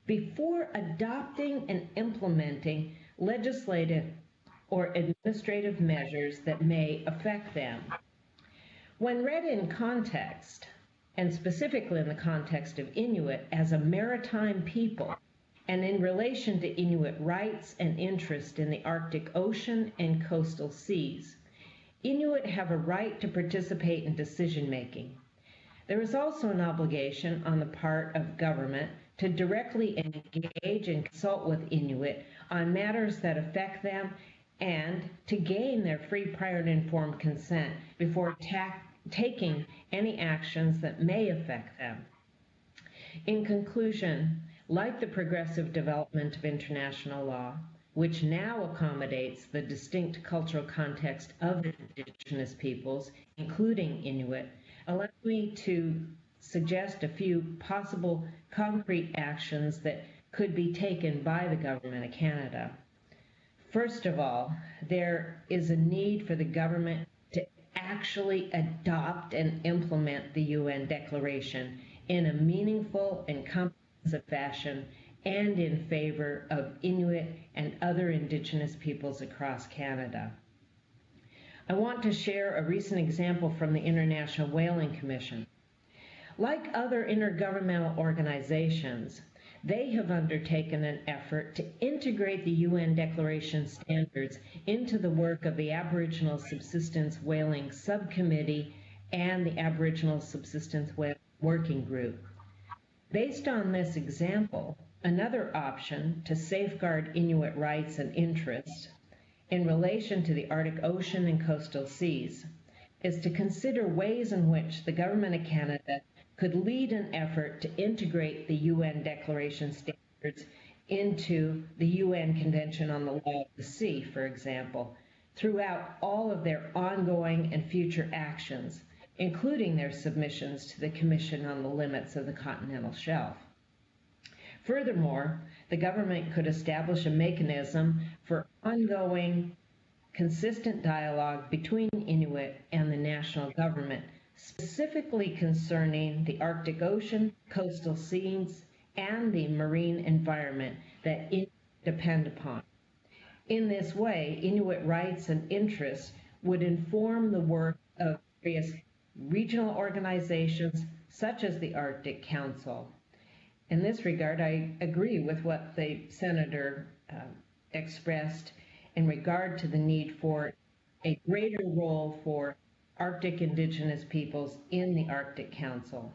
before adopting and implementing legislative or administrative measures that may affect them. When read in context, and specifically in the context of Inuit as a maritime people, and in relation to Inuit rights and interest in the Arctic Ocean and coastal seas, Inuit have a right to participate in decision-making. There is also an obligation on the part of government to directly engage and consult with Inuit on matters that affect them and to gain their free, prior, and informed consent before taking any actions that may affect them. In conclusion, like the progressive development of international law, which now accommodates the distinct cultural context of Indigenous peoples, including Inuit, allow me to suggest a few possible concrete actions that could be taken by the Government of Canada. First of all, there is a need for the government to actually adopt and implement the UN Declaration in a meaningful and comprehensive fashion and in favor of Inuit and other Indigenous peoples across Canada. I want to share a recent example from the International Whaling Commission. Like other intergovernmental organizations, they have undertaken an effort to integrate the UN Declaration standards into the work of the Aboriginal Subsistence Whaling Subcommittee and the Aboriginal Subsistence Whaling Working Group. Based on this example, another option to safeguard Inuit rights and interests in relation to the Arctic Ocean and coastal seas is to consider ways in which the Government of Canada could lead an effort to integrate the UN Declaration standards into the UN Convention on the Law of the Sea, for example, throughout all of their ongoing and future actions, including their submissions to the Commission on the Limits of the Continental Shelf. Furthermore, the government could establish a mechanism for ongoing, consistent dialogue between Inuit and the national government, specifically concerning the Arctic Ocean, coastal seas, and the marine environment that Inuit depend upon. In this way, Inuit rights and interests would inform the work of various regional organizations, such as the Arctic Council. In this regard, I agree with what the Senator expressed in regard to the need for a greater role for Arctic Indigenous peoples in the Arctic Council.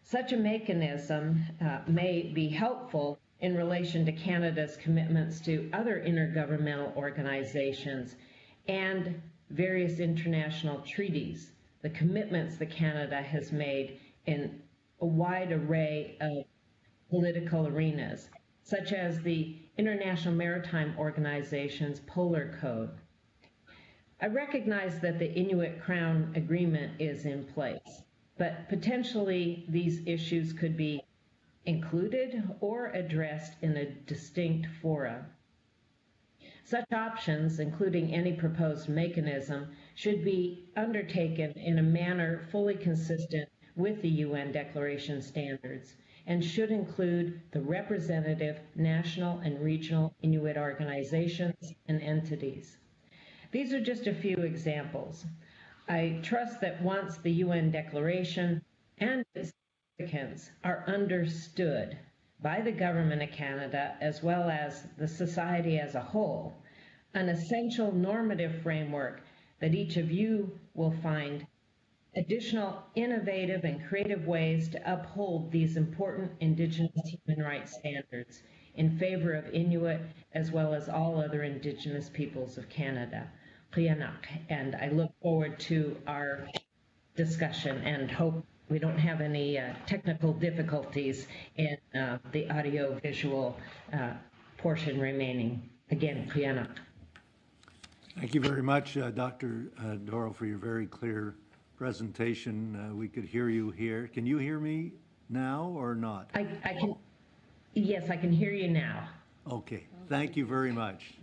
Such a mechanism may be helpful in relation to Canada's commitments to other intergovernmental organizations and various international treaties, the commitments that Canada has made in a wide array of political arenas, such as the International Maritime Organization's Polar Code. I recognize that the Inuit Crown Agreement is in place, but potentially these issues could be included or addressed in a distinct fora. Such options, including any proposed mechanism, should be undertaken in a manner fully consistent with the UN Declaration standards and should include the representative national and regional Inuit organizations and entities. These are just a few examples. I trust that once the UN Declaration and its significance are understood by the Government of Canada as well as the society as a whole, an essential normative framework that each of you will find additional innovative and creative ways to uphold these important Indigenous human rights standards in favor of Inuit as well as all other Indigenous peoples of Canada. And I look forward to our discussion and hope we don't have any technical difficulties in the audio-visual portion remaining. Again, Priyanak. Thank you very much, Dr. Doro, for your very clear presentation. We could hear you here. Can you hear me now or not? I can, yes, I can hear you now. Okay, thank you very much.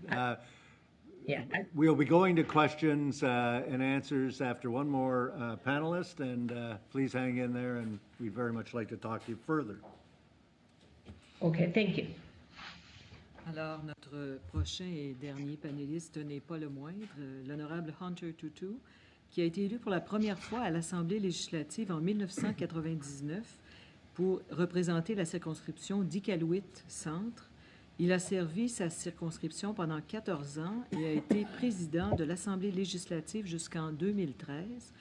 Yeah. We'll be going to questions and answers after one more panelist, and please hang in there, and we'd very much like to talk to you further. Okay, thank you. Alors, notre prochain et dernier panéliste n'est pas le moindre, l'honorable Hunter Tutu, qui a été élu pour la première fois à l'Assemblée législative en 1999 pour représenter la circonscription d'Iqaluit Centre. Il a servi sa circonscription pendant 14 ans et a été président de l'Assemblée législative jusqu'en 2013.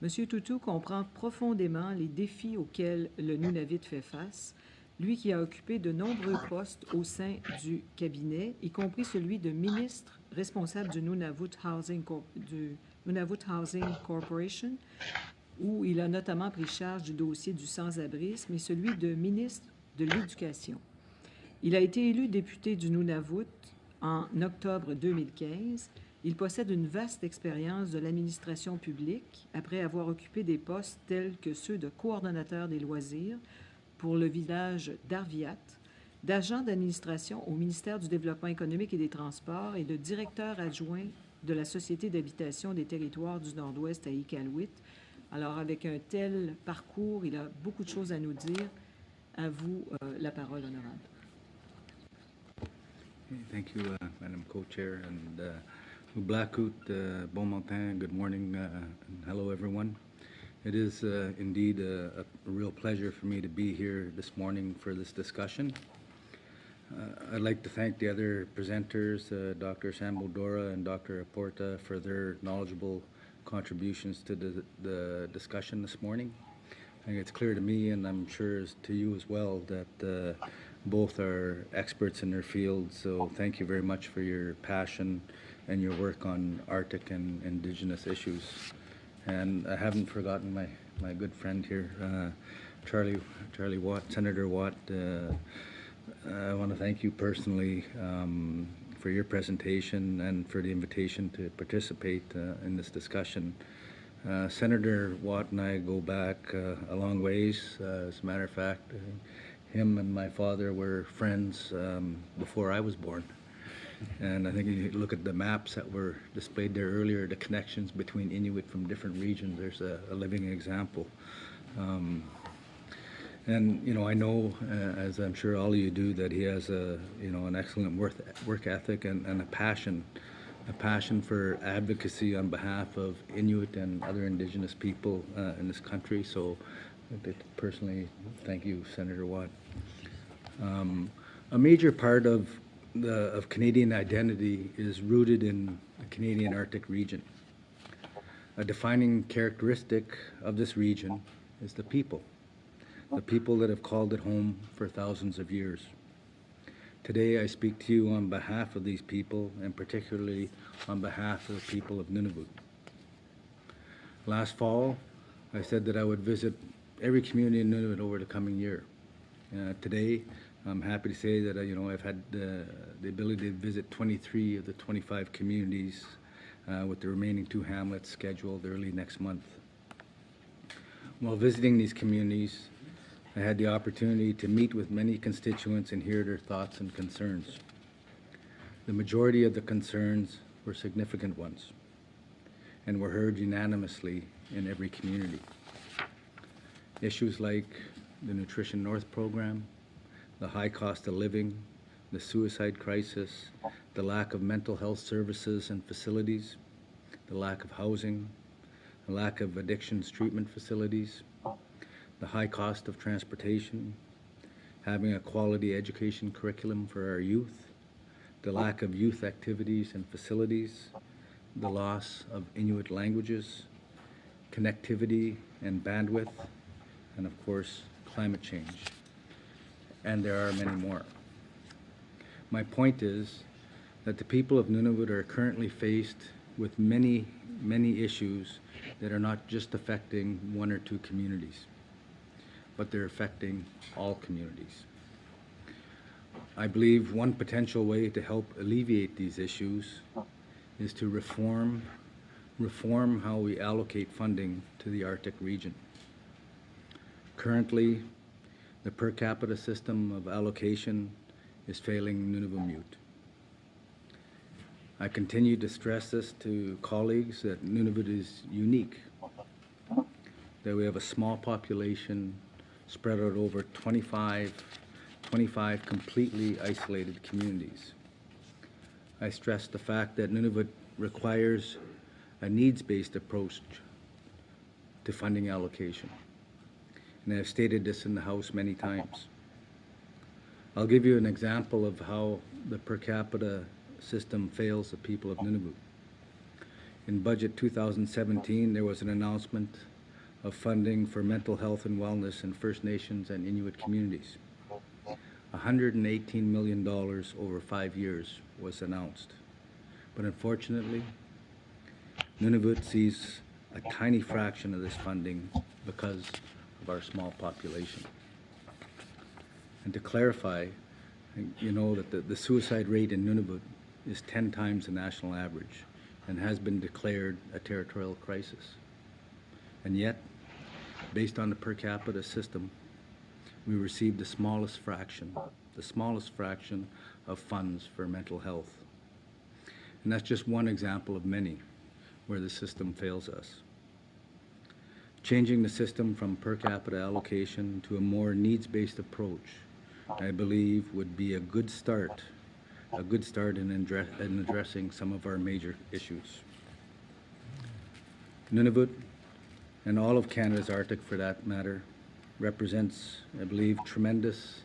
M. Tutu comprend profondément les défis auxquels le Nunavut fait face, lui qui a occupé de nombreux postes au sein du cabinet, y compris celui de ministre responsable du Nunavut Housing Corporation, où il a notamment pris charge du dossier du sans-abrisme, et celui de ministre de l'Éducation. Il a été élu député du Nunavut en octobre 2015 Il possède une vaste expérience de l'administration publique après avoir occupé des postes tels que ceux de coordonnateur des loisirs pour le village d'Arviat, d'agent d'administration au ministère du Développement économique et des Transports et de directeur adjoint de la Société d'habitation des territoires du Nord-Ouest à Iqaluit. Alors, avec un tel parcours, il a beaucoup de choses à nous dire. À vous la parole, honorable. Thank you, Madam Co-Chair, and Blackwood, bon matin, good morning, and hello everyone. It is indeed a real pleasure for me to be here this morning for this discussion. I'd like to thank the other presenters, Dr. Sambodora and Dr. Aporta, for their knowledgeable contributions to the discussion this morning. I think it's clear to me, and I'm sure to you as well, that both are experts in their fields, so thank you very much for your passion and your work on Arctic and Indigenous issues. And I haven't forgotten my good friend here, Charlie Watt, Senator Watt. I want to thank you personally for your presentation and for the invitation to participate in this discussion. Senator Watt and I go back a long ways. As a matter of fact, him and my father were friends before I was born. And I think if you look at the maps that were displayed there earlier, the connections between Inuit from different regions, there's a living example. And, you know, I know, as I'm sure all of you do, that he has an excellent work ethic and a passion for advocacy on behalf of Inuit and other Indigenous people in this country. So personally, thank you, Senator Watt. A major part of Canadian identity is rooted in the Canadian Arctic region. A defining characteristic of this region is the people that have called it home for thousands of years. Today I speak to you on behalf of these people, and particularly on behalf of the people of Nunavut. Last fall, I said that I would visit every community in Nunavut over the coming year. Today, I'm happy to say that I've had the ability to visit 23 of the 25 communities, with the remaining 2 hamlets scheduled early next month. While visiting these communities, I had the opportunity to meet with many constituents and hear their thoughts and concerns. The majority of the concerns were significant ones and were heard unanimously in every community. Issues like the Nutrition North program, the high cost of living, the suicide crisis, the lack of mental health services and facilities, the lack of housing, the lack of addictions treatment facilities, the high cost of transportation, having a quality education curriculum for our youth, the lack of youth activities and facilities, the loss of Inuit languages, connectivity and bandwidth, and of course, climate change. And there are many more. My point is that the people of Nunavut are currently faced with many, many issues that are not just affecting 1 or 2 communities, but they're affecting all communities. I believe one potential way to help alleviate these issues is to reform how we allocate funding to the Arctic region. Currently, the per capita system of allocation is failing Nunavut. I continue to stress this to colleagues that Nunavut is unique, that we have a small population spread out over 25 completely isolated communities. I stress the fact that Nunavut requires a needs-based approach to funding allocation. And I've stated this in the House many times. I'll give you an example of how the per capita system fails the people of Nunavut. In Budget 2017, there was an announcement of funding for mental health and wellness in First Nations and Inuit communities. $118 million over 5 years was announced. But unfortunately, Nunavut sees a tiny fraction of this funding because of our small population. And to clarify, you know that the suicide rate in Nunavut is 10 times the national average. and has been declared a territorial crisis. And yet, based on the per capita system, we receive the smallest fraction of funds for mental health. And that's just one example of many where the system fails us. Changing the system from per capita allocation to a more needs-based approach, I believe, would be a good start in addressing some of our major issues. Nunavut, and all of Canada's Arctic for that matter, represents, I believe, tremendous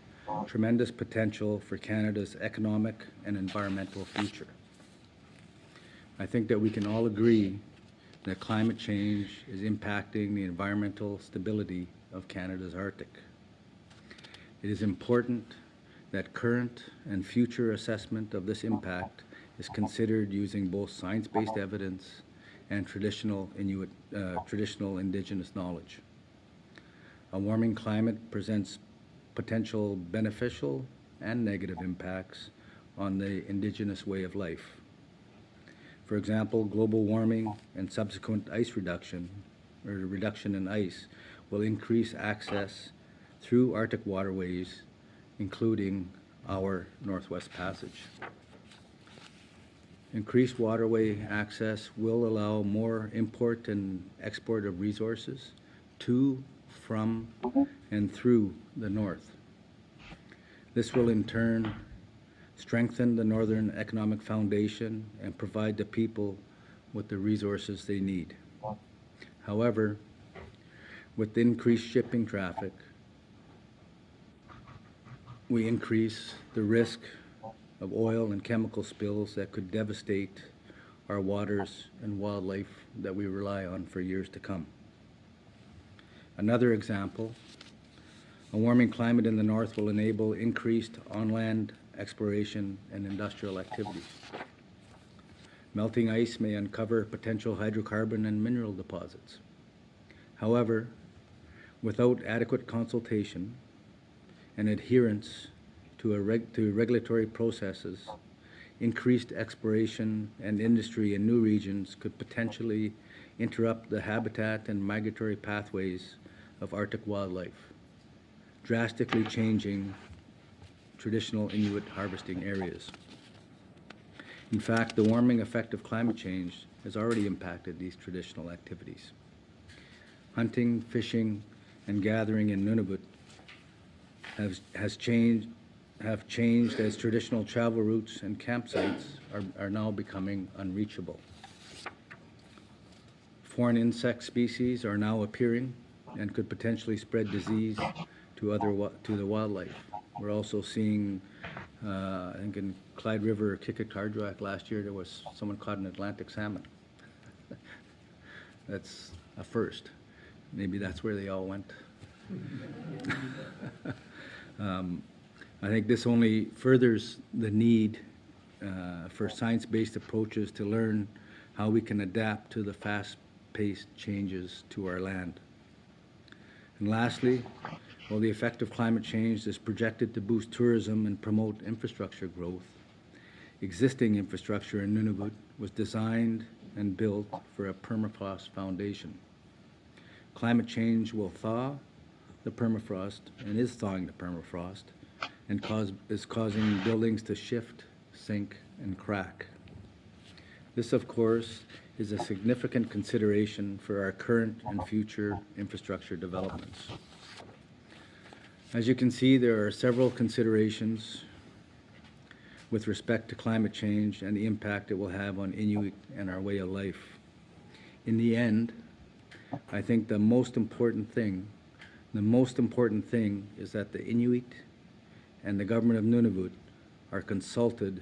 potential for Canada's economic and environmental future. I think that we can all agree that climate change is impacting the environmental stability of Canada's Arctic. It is important that current and future assessment of this impact is considered using both science-based evidence and traditional Indigenous knowledge. A warming climate presents potential beneficial and negative impacts on the Indigenous way of life. For example, global warming and subsequent ice reduction, or reduction in ice, will increase access through Arctic waterways, including our Northwest Passage. Increased waterway access will allow more import and export of resources to, from, and through the North. This will in turn strengthen the Northern economic foundation and provide the people with the resources they need. However, with increased shipping traffic, we increase the risk of oil and chemical spills that could devastate our waters and wildlife that we rely on for years to come. Another example, a warming climate in the north will enable increased on-land exploration and industrial activities. Melting ice may uncover potential hydrocarbon and mineral deposits. However, without adequate consultation and adherence to regulatory processes, increased exploration and industry in new regions could potentially interrupt the habitat and migratory pathways of Arctic wildlife, drastically changing traditional Inuit harvesting areas. In fact, the warming effect of climate change has already impacted these traditional activities. Hunting, fishing, and gathering in Nunavut have changed as traditional travel routes and campsites are now becoming unreachable. Foreign insect species are now appearing and could potentially spread disease to the wildlife. We're also seeing, I think in Clyde River, Kikikardrak last year, there was someone caught an Atlantic salmon. That's a first. Maybe that's where they all went. I think this only furthers the need for science-based approaches to learn how we can adapt to the fast-paced changes to our land. And lastly, while the effect of climate change is projected to boost tourism and promote infrastructure growth, existing infrastructure in Nunavut was designed and built for a permafrost foundation. Climate change will thaw the permafrost and is thawing the permafrost and is causing buildings to shift, sink, and crack. This, of course, is a significant consideration for our current and future infrastructure developments. As you can see, there are several considerations with respect to climate change and the impact it will have on Inuit and our way of life. In the end, I think the most important thing is that the Inuit and the government of Nunavut are consulted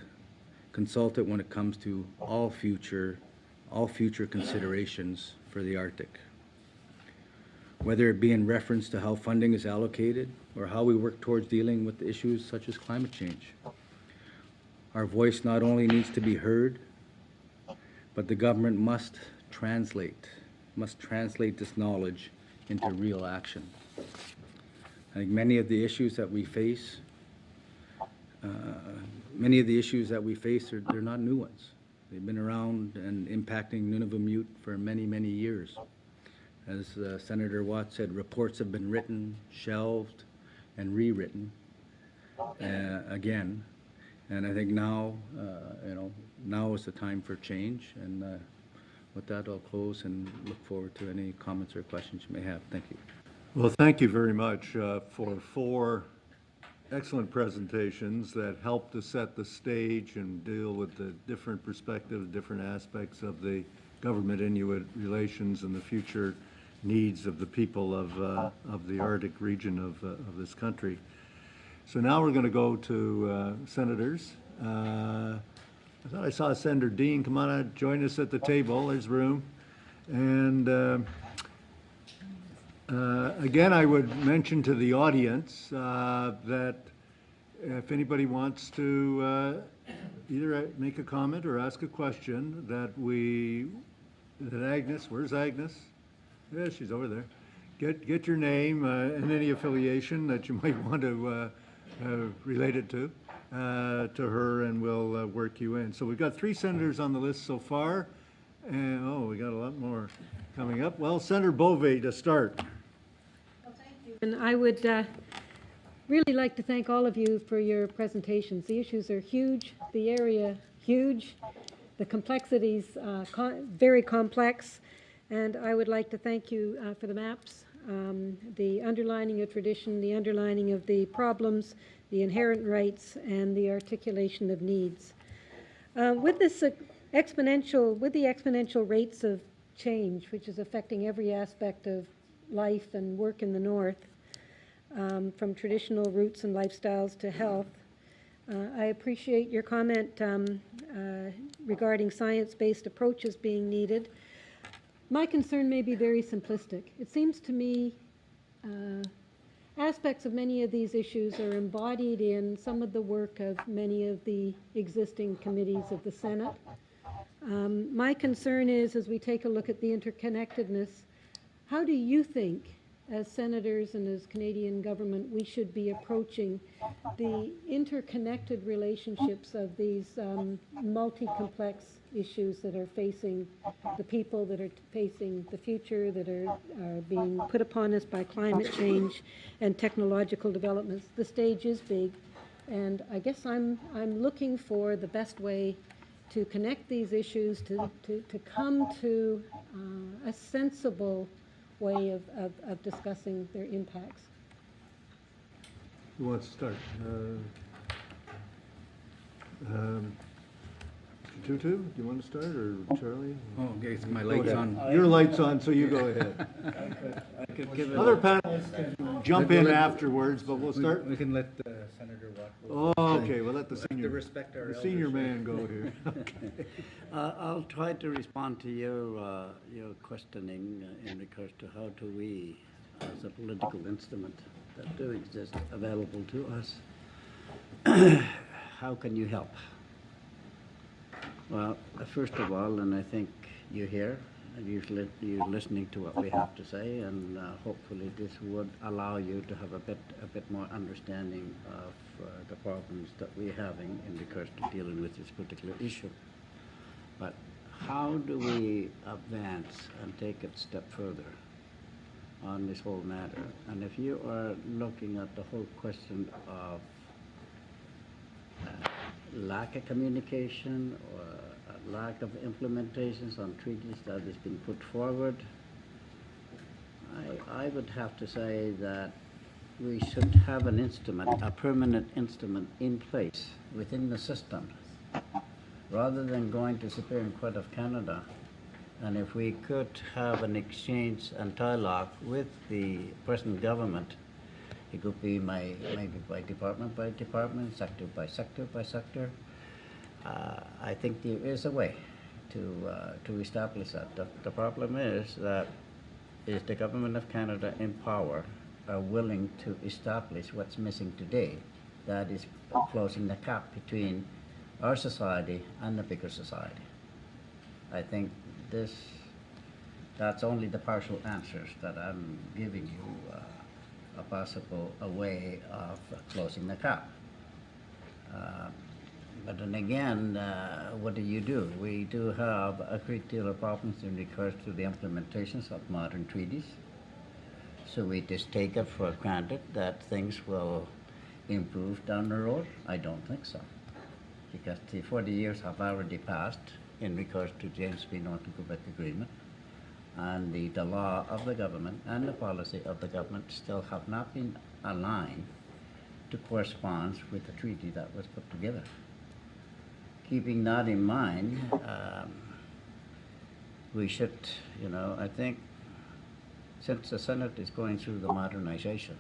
when it comes to all future considerations for the Arctic. Whether it be in reference to how funding is allocated or how we work towards dealing with issues such as climate change. Our voice not only needs to be heard, but the government must translate this knowledge into real action. I think many of the issues that we face, they're not new ones. They've been around and impacting Nunavut for many, many years. As Senator Watt said, reports have been written, shelved, and rewritten again. And I think now, now is the time for change. And with that, I'll close and look forward to any comments or questions you may have. Thank you. Well, thank you very much for 4 excellent presentations that helped to set the stage and deal with the different perspectives, different aspects of the government-Inuit relations and the future needs of the people of the Arctic region of this country. So now we're going to go to senators. I thought I saw Senator Dean. Come on out, join us at the table. There's room. And again, I would mention to the audience that if anybody wants to either make a comment or ask a question, that Agnes, where's Agnes? Yeah, she's over there. Get your name and any affiliation that you might want to relate it to her, and we'll work you in. So we've got 3 senators on the list so far, and we got a lot more coming up. Well, Senator Pouvait to start. And I would really like to thank all of you for your presentations. The issues are huge, the area huge, the complexities very complex, and I would like to thank you for the maps, the underlining of tradition, the underlining of the problems, the inherent rights, and the articulation of needs. With the exponential rates of change, which is affecting every aspect of life and work in the North, from traditional roots and lifestyles to health. I appreciate your comment regarding science-based approaches being needed. My concern may be very simplistic. It seems to me aspects of many of these issues are embodied in some of the work of many of the existing committees of the Senate. My concern is, as we take a look at the interconnectedness, how do you think, as senators and as Canadian government, we should be approaching the interconnected relationships of these multi-complex issues that are facing the people, that are facing the future, that are being put upon us by climate change and technological developments? The stage is big, and I guess I'm looking for the best way to connect these issues, to come to a sensible way of discussing their impacts. Who wants to start? Tutu, do you want to start, or Charlie? Oh, okay, so my Go light's ahead. on. Your light's on, so you go ahead. I could give it Other panelists can jump in afterwards, but we'll start. We can let Senator Watt. Oh, okay, we'll let the senior, respect our the senior elders. man go here. Okay. I'll try to respond to your questioning in regards to how do we, as a political instrument that do exist available to us, how can you help? Well, first of all, and I think you're here, and you're listening to what we have to say, and hopefully this would allow you to have a bit more understanding of the problems that we're having in regards to dealing with this particular issue. But how do we advance and take it a step further on this whole matter? And if you are looking at the whole question of lack of communication or a lack of implementations on treaties that has been put forward, I would have to say that we should have an instrument, a permanent instrument in place within the system, rather than going to Superior Court of Canada. And if we could have an exchange and dialogue with the present government, it could be maybe by department, sector by sector. I think there is a way to establish that. The problem is that is the Government of Canada in power are willing to establish what's missing today, that is closing the gap between our society and the bigger society. I think that's only the partial answers that I'm giving you, a way of closing the gap. But then again, what do? We do have a great deal of problems in regards to the implementations of modern treaties. So we just take it for granted that things will improve down the road? I don't think so. Because the 40 years have already passed in regards to James B. Norton Quebec Agreement. And the law of the government and the policy of the government still have not been aligned to correspond with the treaty that was put together. Keeping that in mind, we should, I think, since the Senate is going through the modernization,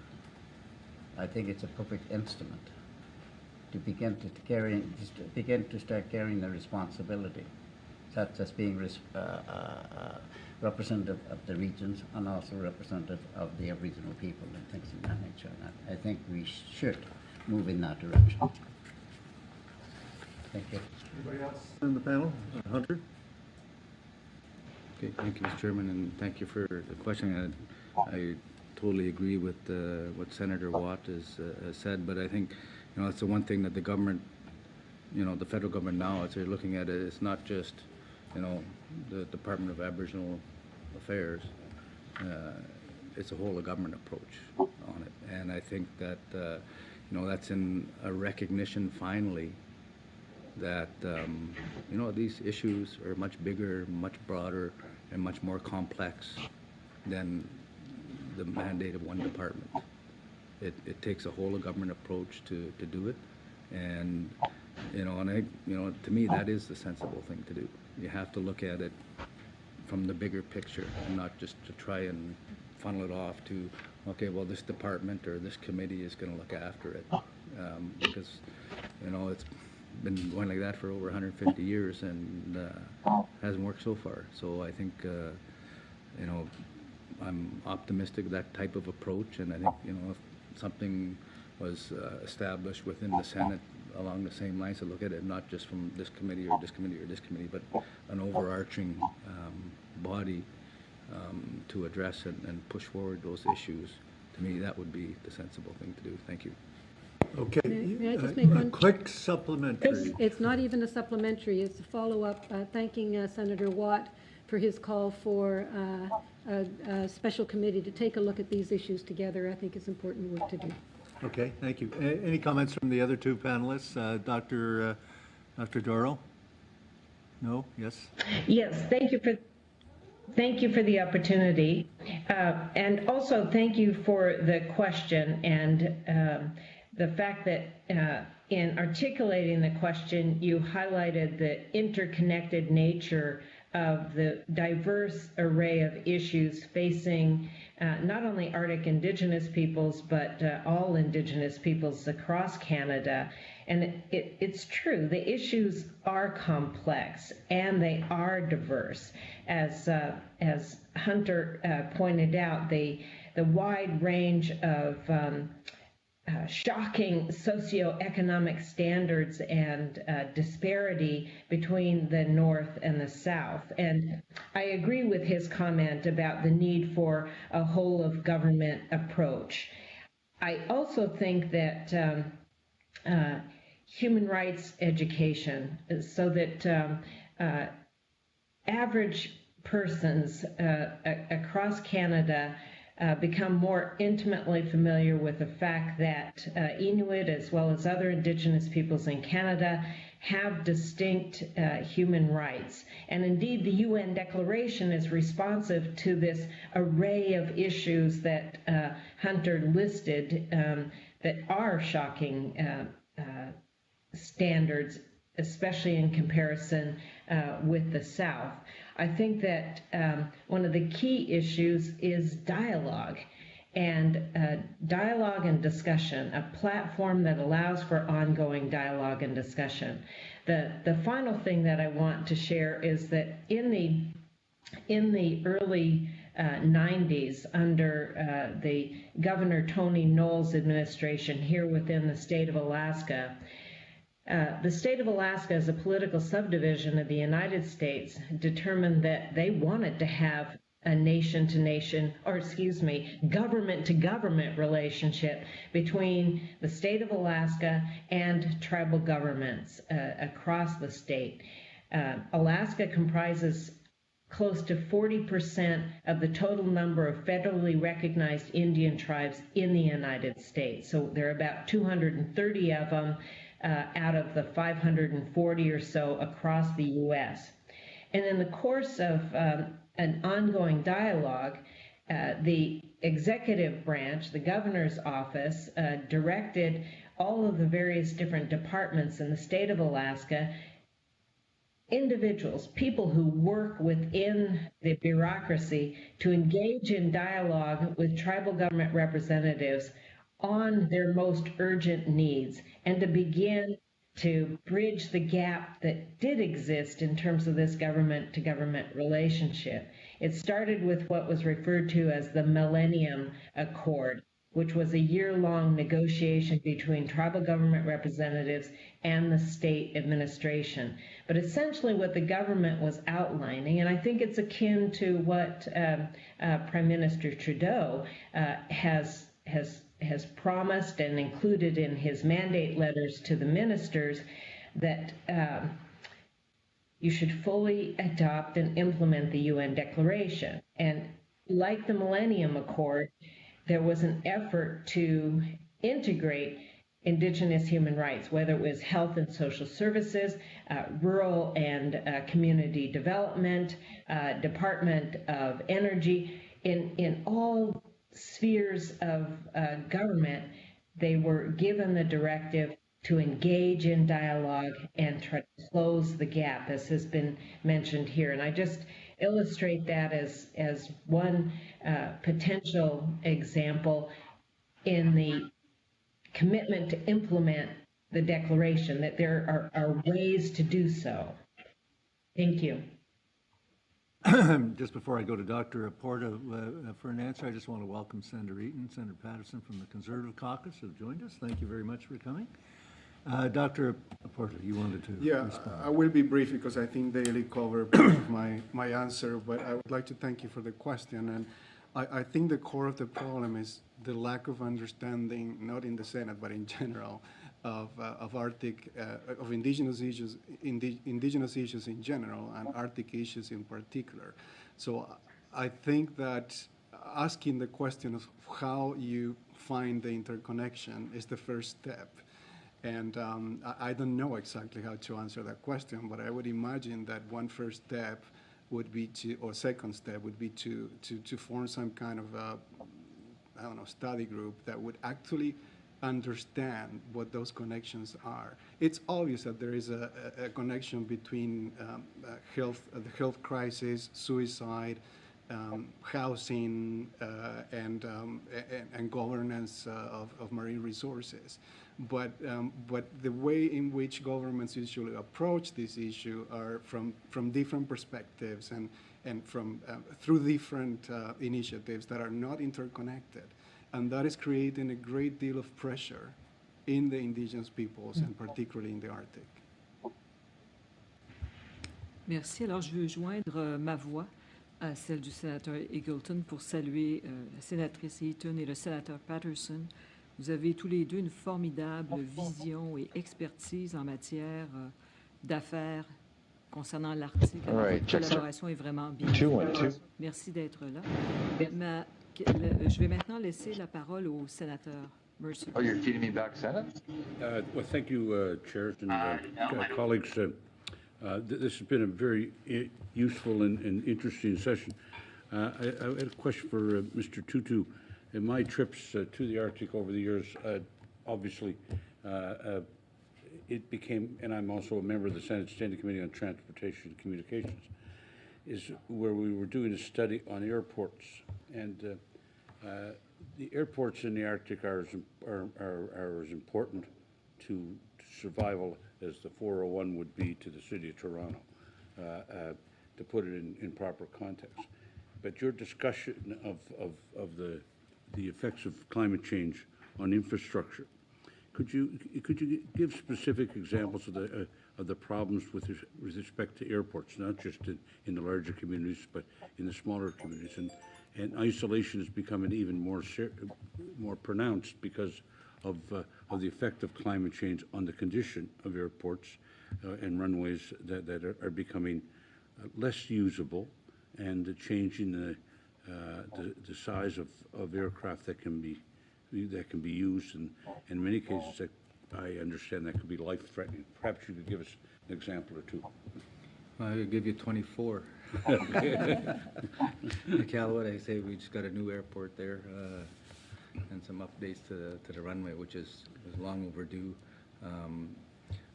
I think it's a perfect instrument to begin to start carrying the responsibility, such as being representative of the regions and also representative of the Aboriginal people and things of that nature. And I think we should move in that direction. Thank you. Anybody else in the panel? Hunter? Okay, thank you, Mr. Chairman, and thank you for the question. I totally agree with what Senator Watt has said, but I think, it's the one thing that the government, the federal government now, as they're looking at it, it's not just, the Department of Aboriginal Affairs. It's a whole of government approach on it, and I think that, that's in a recognition finally that, these issues are much bigger, much broader, and much more complex than the mandate of one department. It takes a whole of government approach to do it, and to me that is the sensible thing to do. You have to look at it from the bigger picture and not just to try and funnel it off to, okay, well, this department or this committee is going to look after it, because it's been going like that for over 150 years and hasn't worked so far. So I think I'm optimistic of that type of approach, and I think if something was established within the Senate along the same lines to look at it, not just from this committee or this committee or this committee, but an overarching body to address and push forward those issues, to me that would be the sensible thing to do. Thank you. Okay. May I just make one quick supplementary? It's not even a supplementary, it's a follow-up, thanking Senator Watt for his call for a special committee to take a look at these issues together. I think it's important work to do. Okay, thank you. Any comments from the other two panelists? Dr. Doro? No? Yes? Yes, thank you for the opportunity. And also thank you for the question and the fact that in articulating the question, you highlighted the interconnected nature of the diverse array of issues facing not only Arctic Indigenous peoples, but all Indigenous peoples across Canada. And it's true, the issues are complex and they are diverse. As Hunter pointed out, the wide range of shocking socioeconomic standards and disparity between the North and the South. And I agree with his comment about the need for a whole of government approach. I also think that human rights education, so that average persons across Canada become more intimately familiar with the fact that Inuit, as well as other Indigenous peoples in Canada, have distinct human rights. And indeed, the UN Declaration is responsive to this array of issues that Hunter listed that are shocking standards, especially in comparison with the South. I think that one of the key issues is dialogue, and dialogue and discussion, a platform that allows for ongoing dialogue and discussion. The final thing that I want to share is that in the early 90s, under the Governor Tony Knowles administration here within the state of Alaska, the state of Alaska, as a political subdivision of the United States, determined that they wanted to have a nation-to-nation, or excuse me, government-to-government relationship between the state of Alaska and tribal governments across the state. Alaska comprises close to 40% of the total number of federally recognized Indian tribes in the United States. So there are about 230 of them out of the 540 or so across the U.S. And in the course of an ongoing dialogue, the executive branch, the governor's office, directed all of the various different departments in the state of Alaska, individuals, people who work within the bureaucracy, to engage in dialogue with tribal government representatives on their most urgent needs and to begin to bridge the gap that did exist in terms of this government-to-government relationship. It started with what was referred to as the Millennium Accord, which was a year-long negotiation between tribal government representatives and the state administration. But essentially what the government was outlining, and I think it's akin to what Prime Minister Trudeau has promised and included in his mandate letters to the ministers, that you should fully adopt and implement the UN Declaration. And like the Millennium Accord, there was an effort to integrate Indigenous human rights, whether it was health and social services, rural and community development, Department of Energy, in all spheres of government. They were given the directive to engage in dialogue and try to close the gap, as has been mentioned here. And I just illustrate that as one potential example in the commitment to implement the declaration, that there are ways to do so. Thank you. Just before I go to Dr. Porta for an answer, I just want to welcome Senator Eaton, Senator Patterson from the Conservative Caucus who have joined us. Thank you very much for coming. Dr. Porta, you wanted to respond. I will be brief because I think they really cover part of my answer, but I would like to thank you for the question. And I think the core of the problem is the lack of understanding, not in the Senate, but in general, of Arctic, of indigenous issues in general, and Arctic issues in particular. So I think that asking the question of how you find the interconnection is the first step. And I don't know exactly how to answer that question, but I would imagine that one first step would be to, or second step would be to form some kind of study group that would actually understand what those connections are. It's obvious that there is a connection between the health crisis, suicide, housing, and governance of marine resources. But the way in which governments usually approach this issue are from different perspectives and from through different initiatives that are not interconnected. And that is creating a great deal of pressure in the indigenous peoples, and particularly in the Arctic. Merci. Alors, je veux joindre ma voix à celle du sénateur Eagleton pour saluer la sénatrice Eaton et le sénateur Patterson. Vous avez tous les deux une formidable vision et expertise en matière d'affaires concernant l'Arctique. La collaboration est vraiment bien. Merci d'être là. Je vais maintenant laisser la parole au sénateur Mercer. Oh, you're feeding me back, Senate? Well, thank you, chairs and colleagues. This has been a very useful and interesting session. I had a question for Mr. Tutu. In my trips to the Arctic over the years, obviously, it became, and I'm also a member of the Senate Standing Committee on Transportation and Communications, is where we were doing a study on airports. And the airports in the Arctic are as important to survival as the 401 would be to the city of Toronto, to put it in proper context. But your discussion of the effects of climate change on infrastructure, could you give specific examples of of the problems with respect to airports, not just in the larger communities, but in the smaller communities. And isolation is becoming even more pronounced because of the effect of climate change on the condition of airports and runways that are becoming less usable, and changing the size of aircraft that can be used, and in many cases that I understand that could be life-threatening. Perhaps you could give us an example or two. I could give you 24. In Calwood, I say we just got a new airport there, and some updates to the runway, which is long overdue.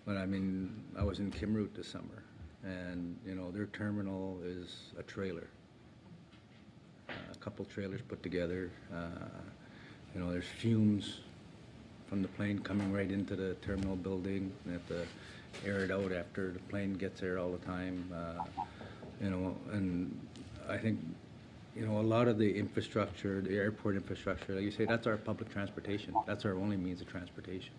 But I mean, I was in Kimroot this summer, and you know, their terminal is a trailer, a couple trailers put together. You know, there's fumes from the plane coming right into the terminal building. They have to air it out after the plane gets there all the time. You know, and I think, you know, a lot of the infrastructure, the airport infrastructure, like you say, that's our public transportation. That's our only means of transportation.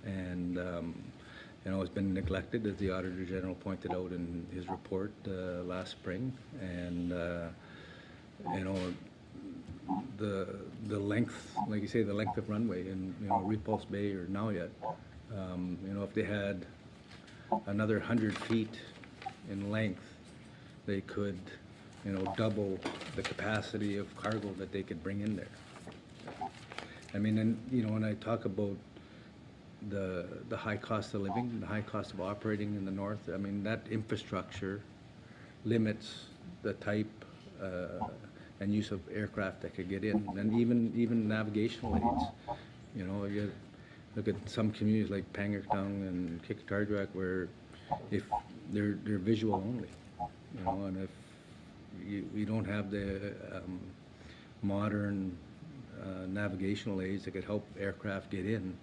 And, you know, it's been neglected, as the Auditor General pointed out in his report last spring. And, you know, the length, like you say, the length of runway in, you know, Repulse Bay or Naujaat, you know, if they had another 100 feet in length, they could, you know, double the capacity of cargo that they could bring in there. I mean, and, you know, when I talk about the high cost of living, the high cost of operating in the north, I mean, that infrastructure limits the type and use of aircraft that could get in, and even navigational aids. You know, you look at some communities like Pangertung and Qikiqtarjuaq, where if they're visual only, you know, and if you don't have the modern navigational aids that could help aircraft get in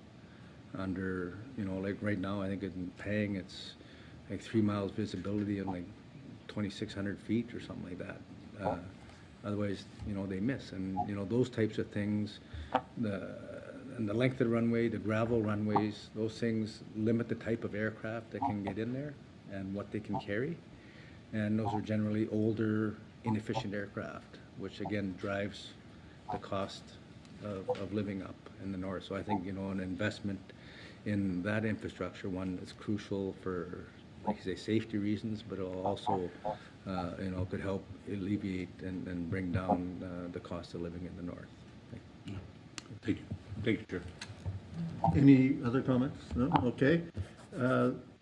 under, you know, like right now, I think in Pang it's like 3 miles visibility and like 2,600 feet or something like that. Otherwise, you know, they miss. And, you know, those types of things, and the length of the runway, the gravel runways, those things limit the type of aircraft that can get in there and what they can carry. And those are generally older, inefficient aircraft, which again drives the cost of living up in the north. So I think, you know, an investment in that infrastructure, one, is crucial for, like you say, safety reasons, but it'll also, you know, could help alleviate and bring down the cost of living in the north. Thank you. Thank you, Chair. Any other comments? No? Okay.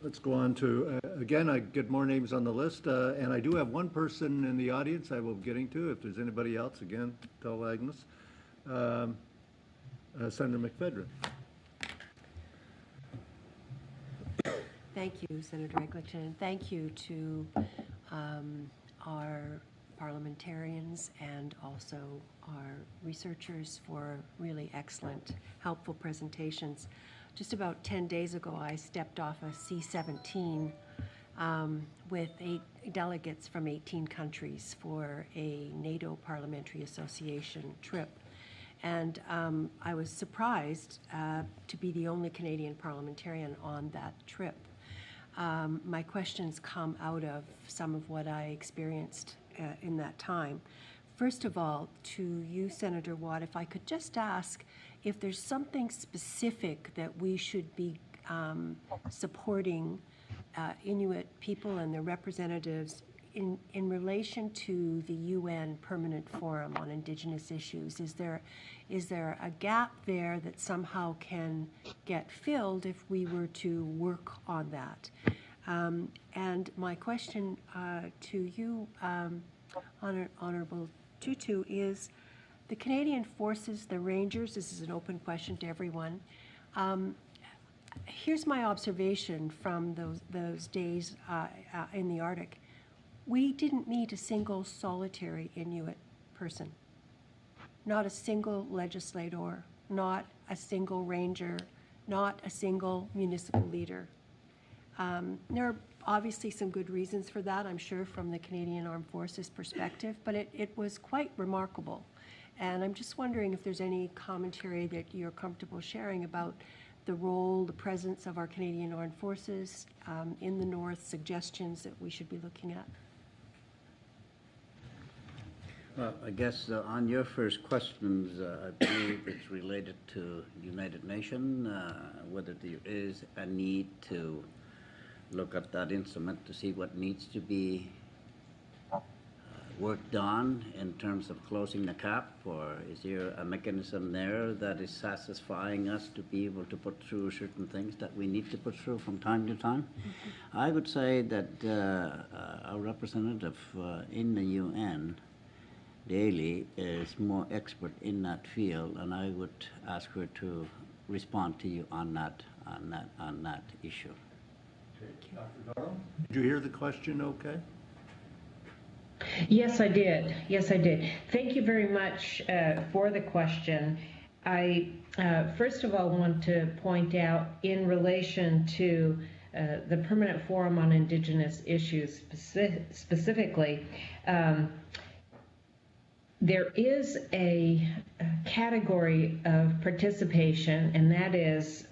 Let's go on to, again, I get more names on the list, and I do have one person in the audience I will be getting to. If there's anybody else, again, tell Agnes. Senator McFedrin. Thank you, Senator Eglinton, and thank you to our parliamentarians and also our researchers for really excellent, helpful presentations. Just about 10 days ago, I stepped off a C-17 with 8 delegates from 18 countries for a NATO Parliamentary Association trip. And I was surprised to be the only Canadian parliamentarian on that trip. My questions come out of some of what I experienced in that time. First of all, to you, Senator Watt, if I could just ask if there's something specific that we should be supporting Inuit people and their representatives in relation to the UN Permanent Forum on Indigenous Issues. Is there a gap there that somehow can get filled if we were to work on that? And my question to you, Honourable Tutu, is the Canadian Forces, the Rangers, this is an open question to everyone. Here's my observation from those days in the Arctic. We didn't meet a single solitary Inuit person, not a single legislator, not a single ranger, not a single municipal leader. There are obviously some good reasons for that, I'm sure, from the Canadian Armed Forces perspective, but it was quite remarkable. And I'm just wondering if there's any commentary that you're comfortable sharing about the role, the presence of our Canadian Armed Forces in the North, suggestions that we should be looking at? Well, I guess on your first questions, I believe it's related to United Nations, whether there is a need to look at that instrument to see what needs to be worked on in terms of closing the gap, or is there a mechanism there that is satisfying us to be able to put through certain things that we need to put through from time to time? Mm-hmm. I would say that our representative in the UN, Daly, is more expert in that field, and I would ask her to respond to you on that issue. Okay. Dr. Darling, did you hear the question okay? Yes, I did. Yes, I did. Thank you very much for the question. I first of all want to point out in relation to the Permanent Forum on Indigenous Issues specifically, there is a category of participation, and that is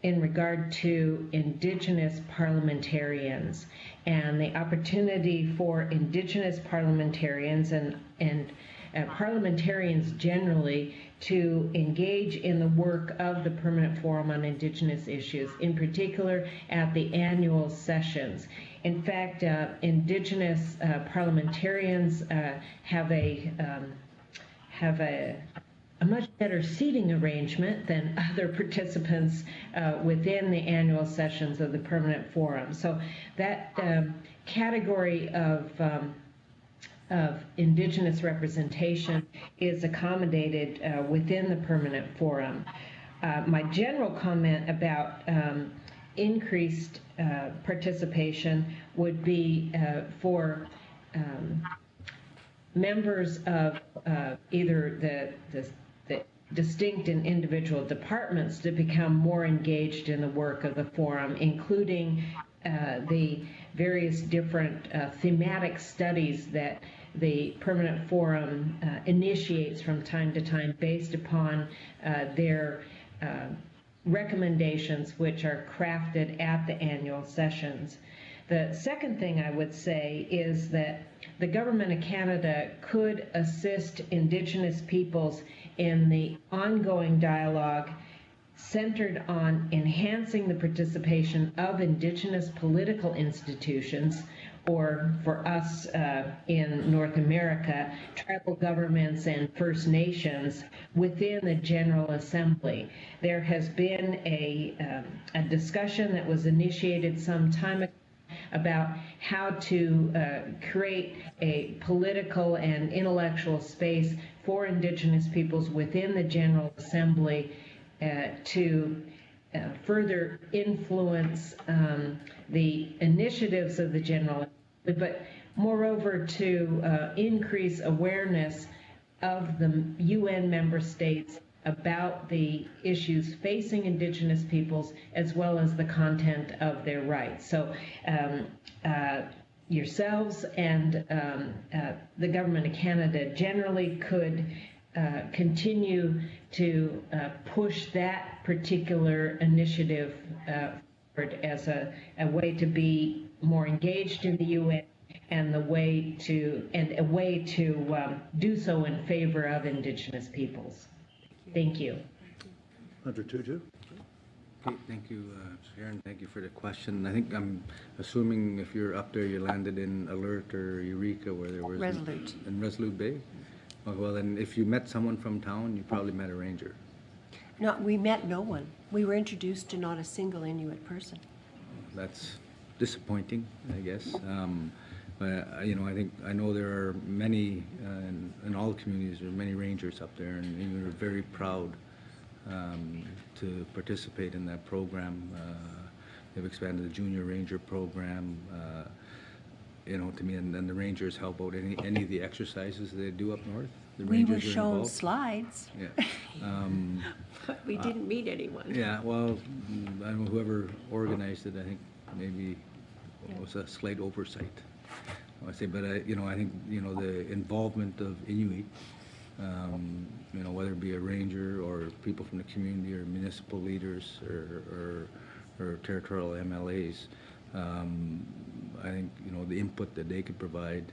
in regard to Indigenous parliamentarians and the opportunity for Indigenous parliamentarians and parliamentarians generally to engage in the work of the Permanent Forum on Indigenous Issues, in particular at the annual sessions. In fact, Indigenous parliamentarians have a much better seating arrangement than other participants within the annual sessions of the Permanent Forum. So that category of Indigenous representation is accommodated within the Permanent Forum. My general comment about increased participation would be for members of either the distinct and individual departments to become more engaged in the work of the forum, including the various different thematic studies that the Permanent Forum initiates from time to time based upon their recommendations, which are crafted at the annual sessions. The second thing I would say is that the Government of Canada could assist Indigenous peoples in the ongoing dialogue centered on enhancing the participation of Indigenous political institutions, or for us in North America, tribal governments and First Nations within the General Assembly. There has been a discussion that was initiated some time ago about how to create a political and intellectual space for Indigenous peoples within the General Assembly to further influence the initiatives of the General Assembly, but moreover to increase awareness of the UN member states about the issues facing Indigenous peoples as well as the content of their rights. So yourselves and the Government of Canada generally could continue to push that particular initiative forward as a way to be more engaged in the UN and a way to do so in favor of Indigenous peoples. Thank you. Under Tutu. Okay, thank you, Sharon. Thank you for the question. I think I'm assuming if you're up there, you landed in Alert or Eureka, where there was Resolute. In Resolute Bay. Oh, well, then if you met someone from town, you probably met a ranger. No, we met no one. We were introduced to not a single Inuit person. That's disappointing, I guess. You know, I know there are many in all communities. There are many rangers up there, and we're very proud to participate in that program. They've expanded the junior ranger program. You know, to me, and the rangers help out any of the exercises they do up north. The We were rangers are shown involved. slides, Yeah. but we didn't meet anyone. Yeah, well, I don't know, whoever organized it, I think maybe it was a slight oversight. I say, but you know, I think, you know, the involvement of Inuit you know, whether it be a ranger or people from the community or municipal leaders or territorial MLAs. I think, you know, the input that they could provide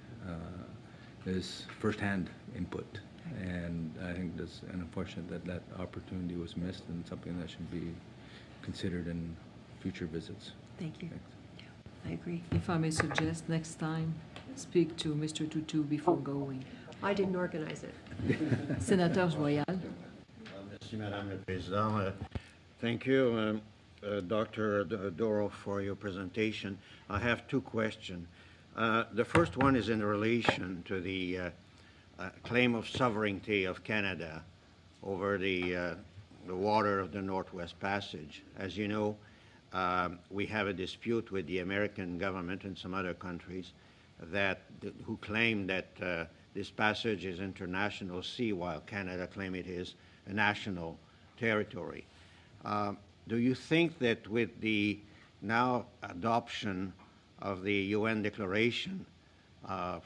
is firsthand input. And I think it's unfortunate that that opportunity was missed, and something that should be considered in future visits. Thank you. Thanks. I agree. If I may suggest, next time, speak to Mr. Tutu before going. I didn't organize it. Sénateur Joyal. Merci, Madame la Présidente. Thank you, Dr. Doro, for your presentation. I have two questions. The first one is in relation to the claim of sovereignty of Canada over the water of the Northwest Passage. As you know, we have a dispute with the American government and some other countries who claim that this passage is international sea, while Canada claims it is a national territory. Do you think that with the now adoption of the UN Declaration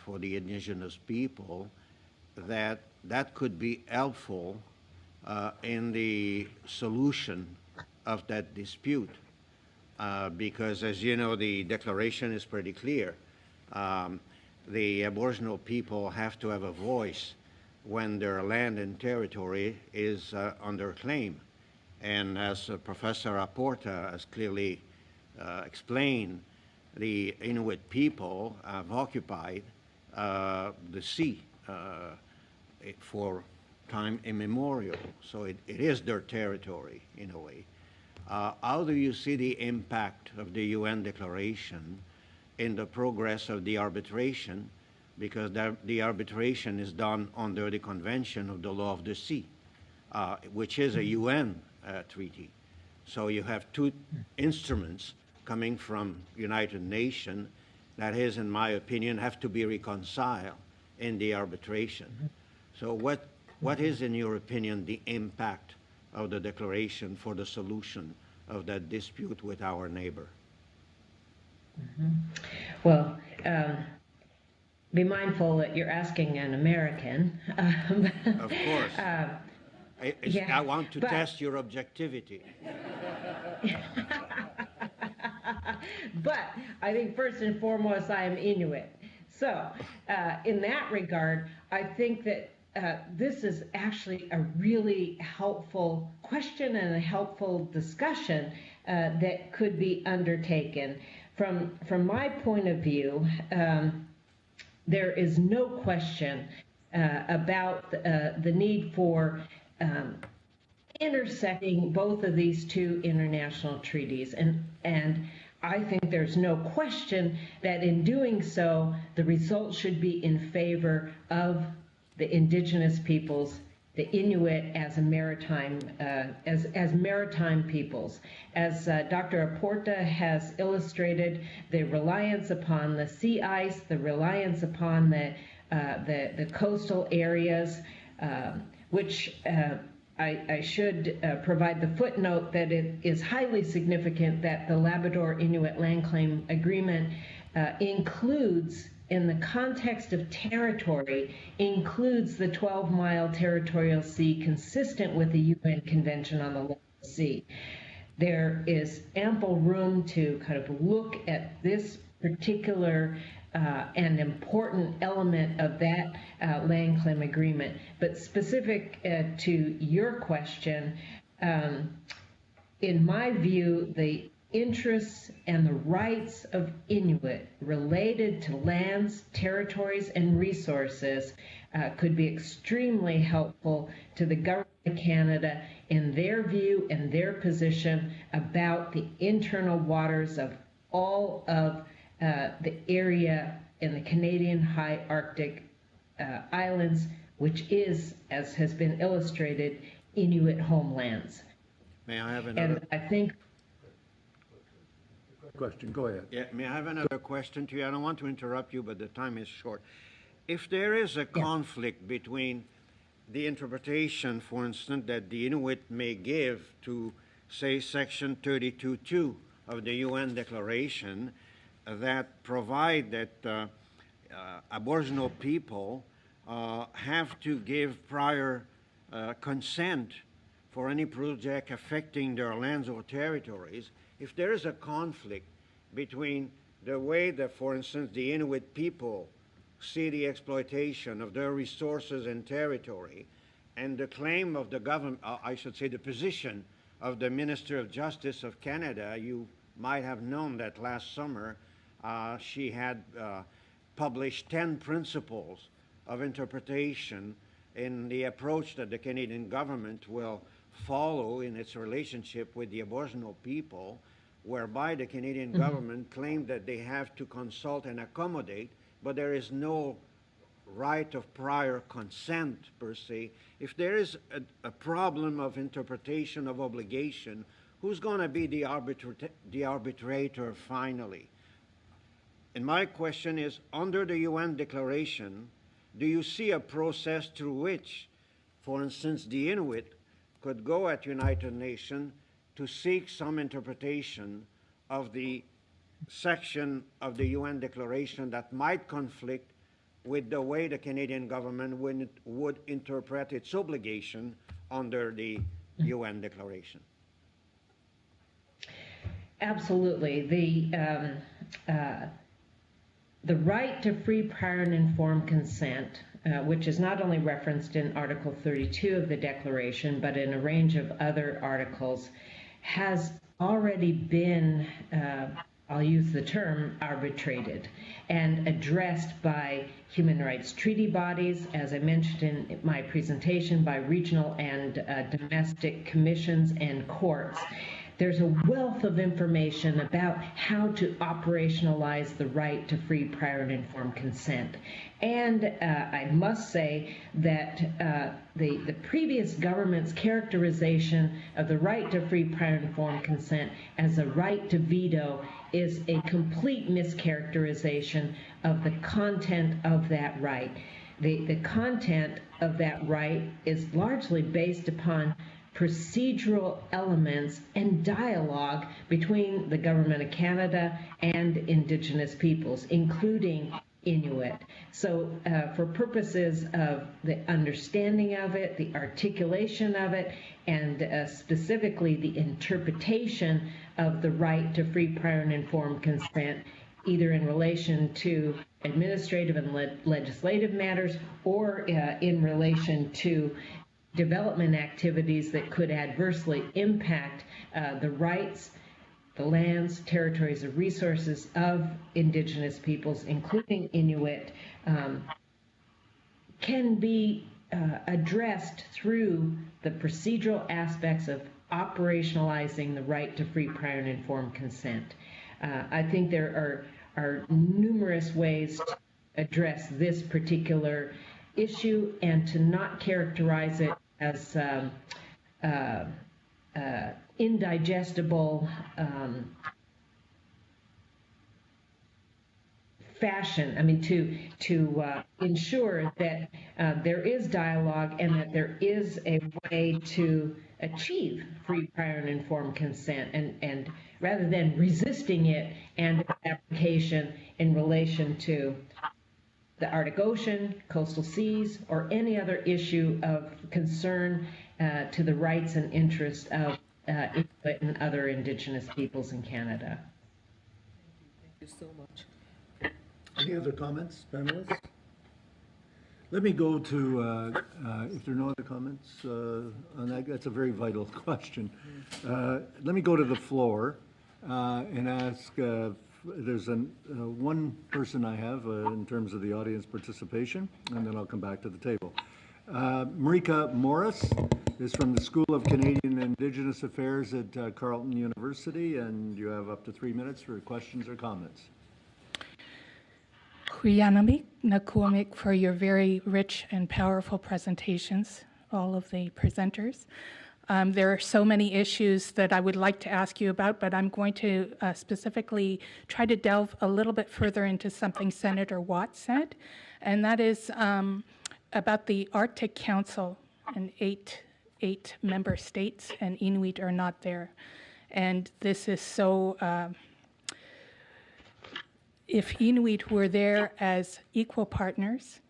for the Indigenous people, that could be helpful in the solution of that dispute? Because, as you know, the declaration is pretty clear. The Aboriginal people have to have a voice when their land and territory is under claim. And as Professor Aporta has clearly explained, the Inuit people have occupied the sea for time immemorial. So it is their territory in a way. How do you see the impact of the UN Declaration in the progress of the arbitration? Because the arbitration is done under the Convention of the Law of the Sea, which is a UN treaty. So you have two instruments coming from United Nations that is, in my opinion, have to be reconciled in the arbitration. So what is, in your opinion, the impact of the declaration for the solution of that dispute with our neighbor? Well, be mindful that you're asking an American. Of course. I want to test your objectivity. But I think first and foremost, I am Inuit. So in that regard, I think that this is actually a really helpful question and a helpful discussion that could be undertaken. From my point of view, there is no question about the need for intersecting both of these two international treaties. And I think there's no question that in doing so, the result should be in favor of the Indigenous peoples, the Inuit as a maritime, as maritime peoples. As Dr. Aporta has illustrated, the reliance upon the sea ice, the reliance upon the coastal areas, which I should provide the footnote that it is highly significant that the Labrador Inuit Land Claim Agreement includes, in the context of territory, includes the 12-mile territorial sea consistent with the UN Convention on the Law of the Sea. There is ample room to kind of look at this particular and important element of that land claim agreement. But specific to your question, in my view, the interests and the rights of Inuit related to lands, territories, and resources could be extremely helpful to the government of Canada in their view and their position about the internal waters of all of the area in the Canadian high Arctic islands, which is, as has been illustrated, Inuit homelands. May I have another? And I think Question, go ahead. Yeah, may I have another question to you? I don't want to interrupt you, but the time is short. If there is a conflict between the interpretation, for instance, that the Inuit may give to, say, Section 32.2 of the UN Declaration that provide that Aboriginal people have to give prior consent for any project affecting their lands or territories, if there is a conflict between the way that, for instance, the Inuit people see the exploitation of their resources and territory, and the claim of the government, I should say the position of the Minister of Justice of Canada, you might have known that last summer she had published 10 principles of interpretation in the approach that the Canadian government will follow in its relationship with the Aboriginal people, whereby the Canadian government claimed that they have to consult and accommodate, but there is no right of prior consent per se. If there is a problem of interpretation of obligation, who's going to be the arbitrator finally? And my question is, under the UN Declaration, do you see a process through which, for instance, the Inuit could go at United Nations to seek some interpretation of the section of the UN Declaration that might conflict with the way the Canadian government would interpret its obligation under the UN Declaration? Absolutely. The right to free, prior, and informed consent, which is not only referenced in Article 32 of the Declaration, but in a range of other articles, has already been, I'll use the term, arbitrated and addressed by human rights treaty bodies, as I mentioned in my presentation, by regional and domestic commissions and courts. There's a wealth of information about how to operationalize the right to free, prior, and informed consent. And I must say that the previous government's characterization of the right to free, prior, and informed consent as a right to veto is a complete mischaracterization of the content of that right. The content of that right is largely based upon procedural elements and dialogue between the Government of Canada and Indigenous peoples, including Inuit. So for purposes of the understanding of it, the articulation of it, and specifically the interpretation of the right to free, prior, and informed consent, either in relation to administrative and legislative matters or in relation to development activities that could adversely impact the rights, the lands, territories, or resources of Indigenous peoples, including Inuit, can be addressed through the procedural aspects of operationalizing the right to free, prior, and informed consent. I think there are numerous ways to address this particular issue and to not characterize it as indigestible fashion. I mean, to ensure that there is dialogue and that there is a way to achieve free, prior, and informed consent, and rather than resisting it and its application in relation to the Arctic Ocean, coastal seas, or any other issue of concern to the rights and interests of Inuit and other Indigenous peoples in Canada. Thank you so much. Any other comments, panelists? Let me go to, if there are no other comments, on that, that's a very vital question. Let me go to the floor and ask, there's one person I have in terms of the audience participation, and then I'll come back to the table. Marika Morris is from the School of Canadian and Indigenous Affairs at Carleton University, and you have up to 3 minutes for questions or comments. Kuyanamik Nakuamik for your very rich and powerful presentations, all of the presenters. There are so many issues that I would like to ask you about, but I'm going to specifically try to delve a little bit further into something Senator Watt said, and that is about the Arctic Council and eight member states, and Inuit are not there. And this is so, if Inuit were there as equal partners,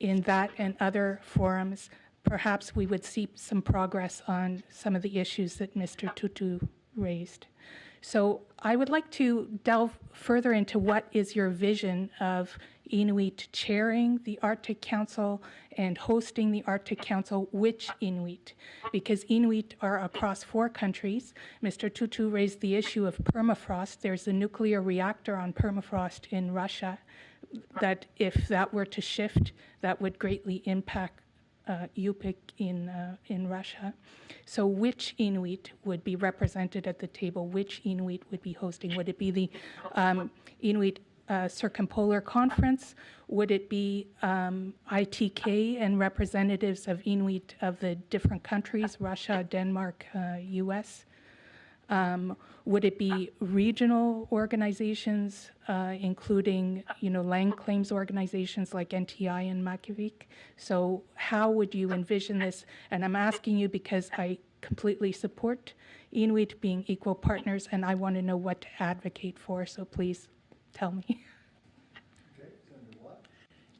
in that and other forums, perhaps we would see some progress on some of the issues that Mr. Tutu raised. So I would like to delve further into what is your vision of Inuit chairing the Arctic Council and hosting the Arctic Council, which Inuit? Because Inuit are across 4 countries. Mr. Tutu raised the issue of permafrost. There's a nuclear reactor on permafrost in Russia that if that were to shift, that would greatly impact Yupik in Russia. So which Inuit would be represented at the table? Which Inuit would be hosting? Would it be the Inuit Circumpolar Conference? Would it be ITK and representatives of Inuit of the different countries, Russia, Denmark, US? Would it be regional organizations, including, land claims organizations like NTI and Makivik? So how would you envision this? And I'm asking you because I completely support Inuit being equal partners, and I want to know what to advocate for, so please tell me. Okay, Senator Watt?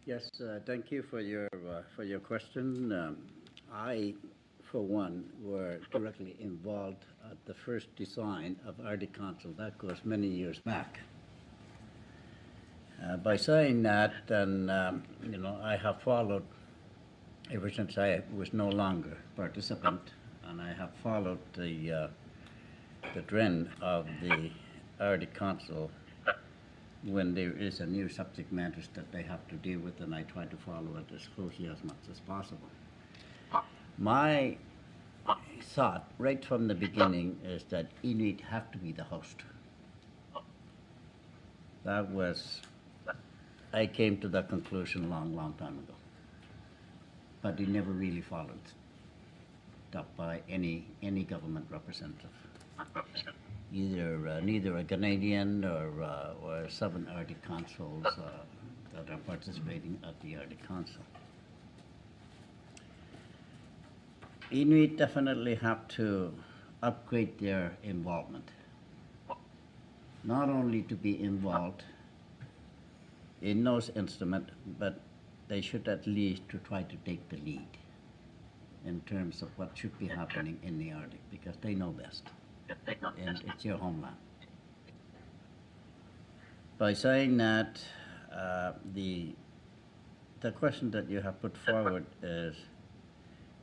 Yes, thank you for your question. I, for one, were directly involved at the first design of Arctic Council. That goes many years back. By saying that, then, I have followed ever since I was no longer participant, and I have followed the trend of the Arctic Council when there is a new subject matters that they have to deal with, and I try to follow it as closely as much as possible. My thought right from the beginning is that Inuit have to be the host. That was, I came to that conclusion a long time ago. But it never really followed up by any government representative. Neither a Canadian or 7 Arctic councils that are participating at the Arctic Council. Inuit definitely have to upgrade their involvement. Not only to be involved in those instruments, but they should at least to try to take the lead in terms of what should be happening in the Arctic, because they know best, and it's your homeland. By saying that, the question that you have put forward is,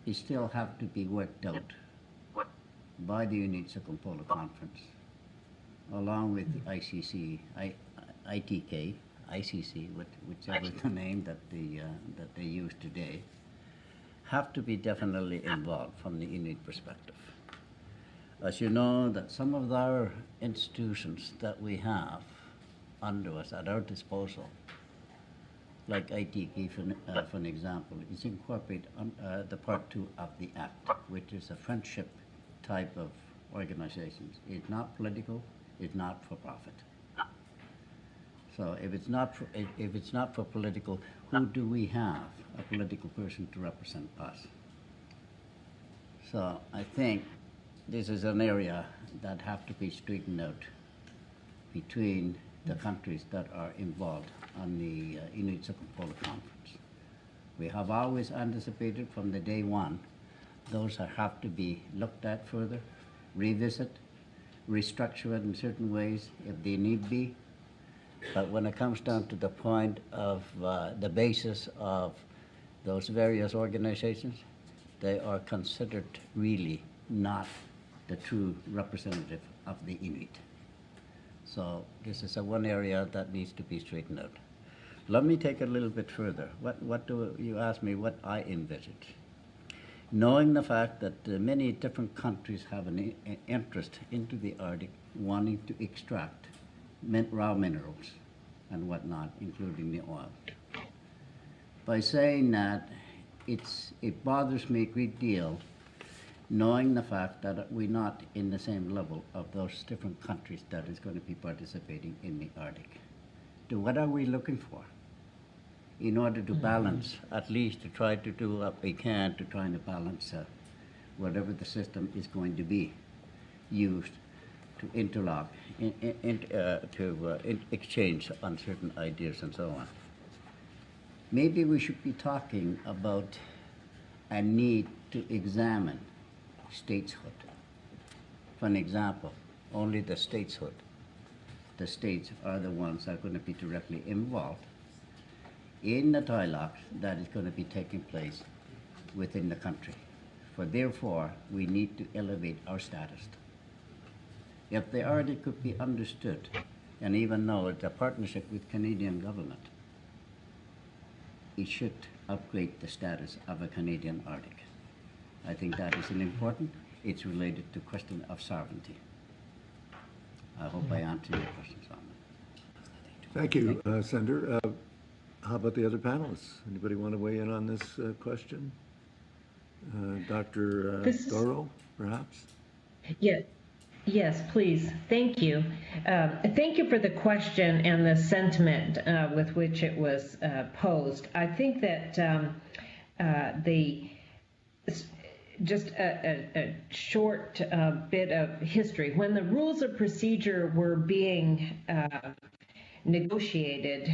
it still have to be worked out by the Inuit Circumpolar Conference, along with the ICC, ITK, ICC, whichever the name that they use today, have to be definitely involved from the Inuit perspective. As you know, that some of our institutions that we have under us at our disposal, like ITK, for an example, is incorporated the Part 2 of the Act, which is a friendship type of organizations. It's not political, it's not for profit. So if it's not for political, who do we have a political person to represent us? So I think this is an area that have to be straightened out between the countries that are involved on the Inuit Circumpolar Conference. We have always anticipated from the day one, those have to be looked at further, revisit, restructure it in certain ways if they need be. But when it comes down to the point of the basis of those various organizations, they are considered really not the true representative of the Inuit. So this is one area that needs to be straightened out. Let me take it a little bit further. What do you ask me what I envisage? Knowing the fact that many different countries have an interest into the Arctic, wanting to extract raw minerals and whatnot, including the oil. By saying that, it bothers me a great deal, knowing the fact that we're not in the same level of those different countries that is going to be participating in the Arctic. So what are we looking for? In order to balance, at least to try to do what we can to try to balance whatever the system is going to be used to interlock, to exchange on certain ideas and so on. maybe we should be talking about a need to examine statehood. For an example, only the statehood. The states are the ones that are going to be directly involved in the dialogue that is going to be taking place within the country. For therefore, we need to elevate our status. If the Arctic could be understood, and even though it's a partnership with Canadian government, it should upgrade the status of a Canadian Arctic. I think that is an important. It's related to question of sovereignty. I hope I answered your questions on that. Thank you, Senator. How about the other panelists? Anybody want to weigh in on this question? Dr. Doro, perhaps? Yeah. Yes, please. Thank you. Thank you for the question and the sentiment with which it was posed. I think that just a short bit of history. When the rules of procedure were being negotiated,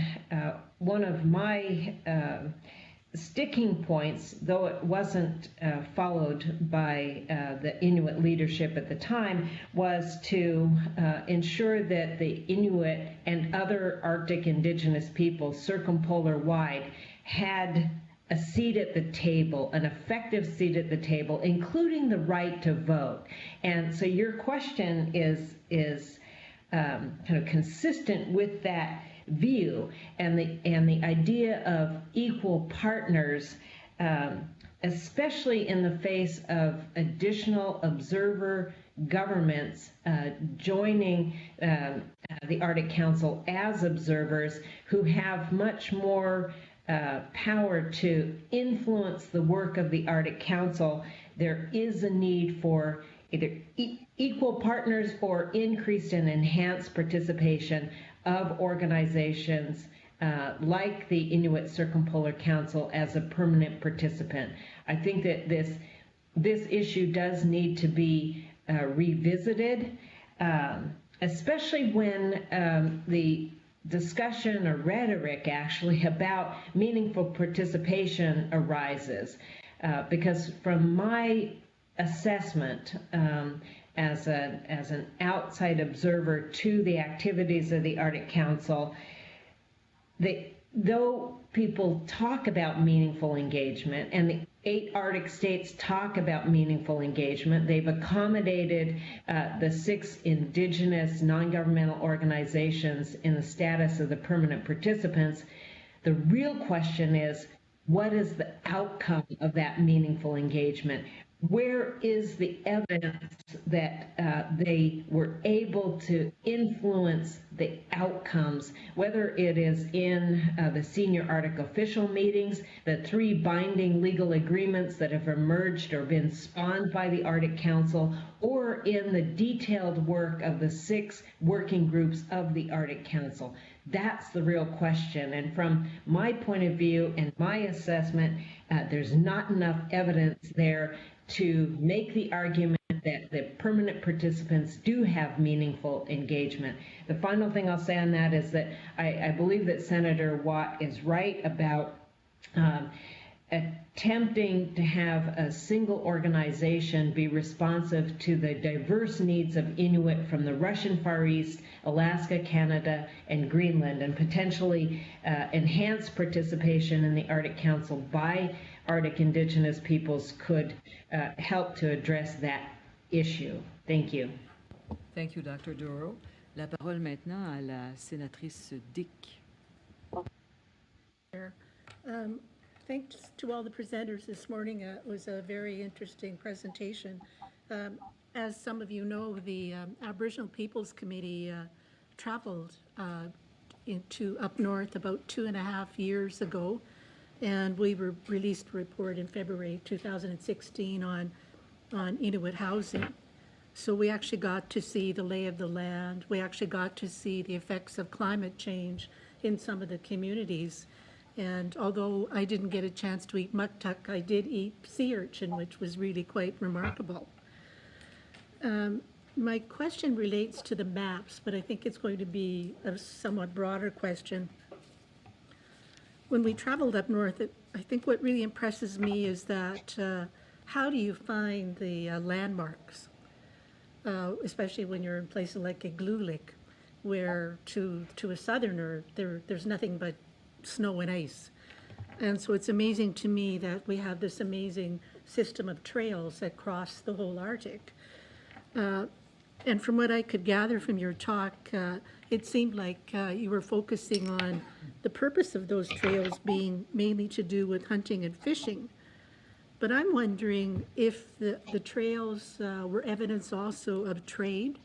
one of my sticking points, though it wasn't followed by the Inuit leadership at the time, was to ensure that the Inuit and other Arctic indigenous peoples circumpolar-wide had a seat at the table, an effective seat at the table, including the right to vote. And so your question is kind of consistent with that view and the idea of equal partners, especially in the face of additional observer governments joining the Arctic Council as observers who have much more power to influence the work of the Arctic Council. There is a need for either equal partners or increased and enhanced participation of organizations like the Inuit Circumpolar Council as a permanent participant. I think that this issue does need to be revisited, especially when the discussion or rhetoric actually about meaningful participation arises. Because from my assessment as an outside observer to the activities of the Arctic Council, though people talk about meaningful engagement, and the 8 Arctic states talk about meaningful engagement, they've accommodated the 6 indigenous non-governmental organizations in the status of the permanent participants. The real question is, what is the outcome of that meaningful engagement? Where is the evidence that they were able to influence the outcomes, whether it is in the senior Arctic official meetings, the 3 binding legal agreements that have emerged or been spawned by the Arctic Council, or in the detailed work of the 6 working groups of the Arctic Council? That's the real question. And from my point of view and my assessment, there's not enough evidence there to make the argument that the permanent participants do have meaningful engagement. The final thing I'll say on that is that I believe that Senator Watt is right about attempting to have a single organization be responsive to the diverse needs of Inuit from the Russian Far East, Alaska, Canada, and Greenland, and potentially enhanced participation in the Arctic Council by Arctic Indigenous peoples could help to address that issue. Thank you. Thank you, Dr. Doro. La parole maintenant à la sénatrice Dick. Thanks to all the presenters this morning. It was a very interesting presentation. As some of you know, the Aboriginal Peoples Committee traveled into up north about 2.5 years ago, and we released a report in February 2016 on Inuit housing. So we actually got to see the lay of the land. We actually got to see the effects of climate change in some of the communities. And although I didn't get a chance to eat muktuk, I did eat sea urchin, which was really quite remarkable. My question relates to the maps, but I think it's going to be a somewhat broader question. when we traveled up north, I think what really impresses me is that how do you find the landmarks, especially when you're in places like Igloolik, where to a southerner there's nothing but snow and ice. And so it's amazing to me that we have this amazing system of trails that cross the whole Arctic. And from what I could gather from your talk, it seemed like you were focusing on the purpose of those trails being mainly to do with hunting and fishing. But I'm wondering if the trails were evidence also of trade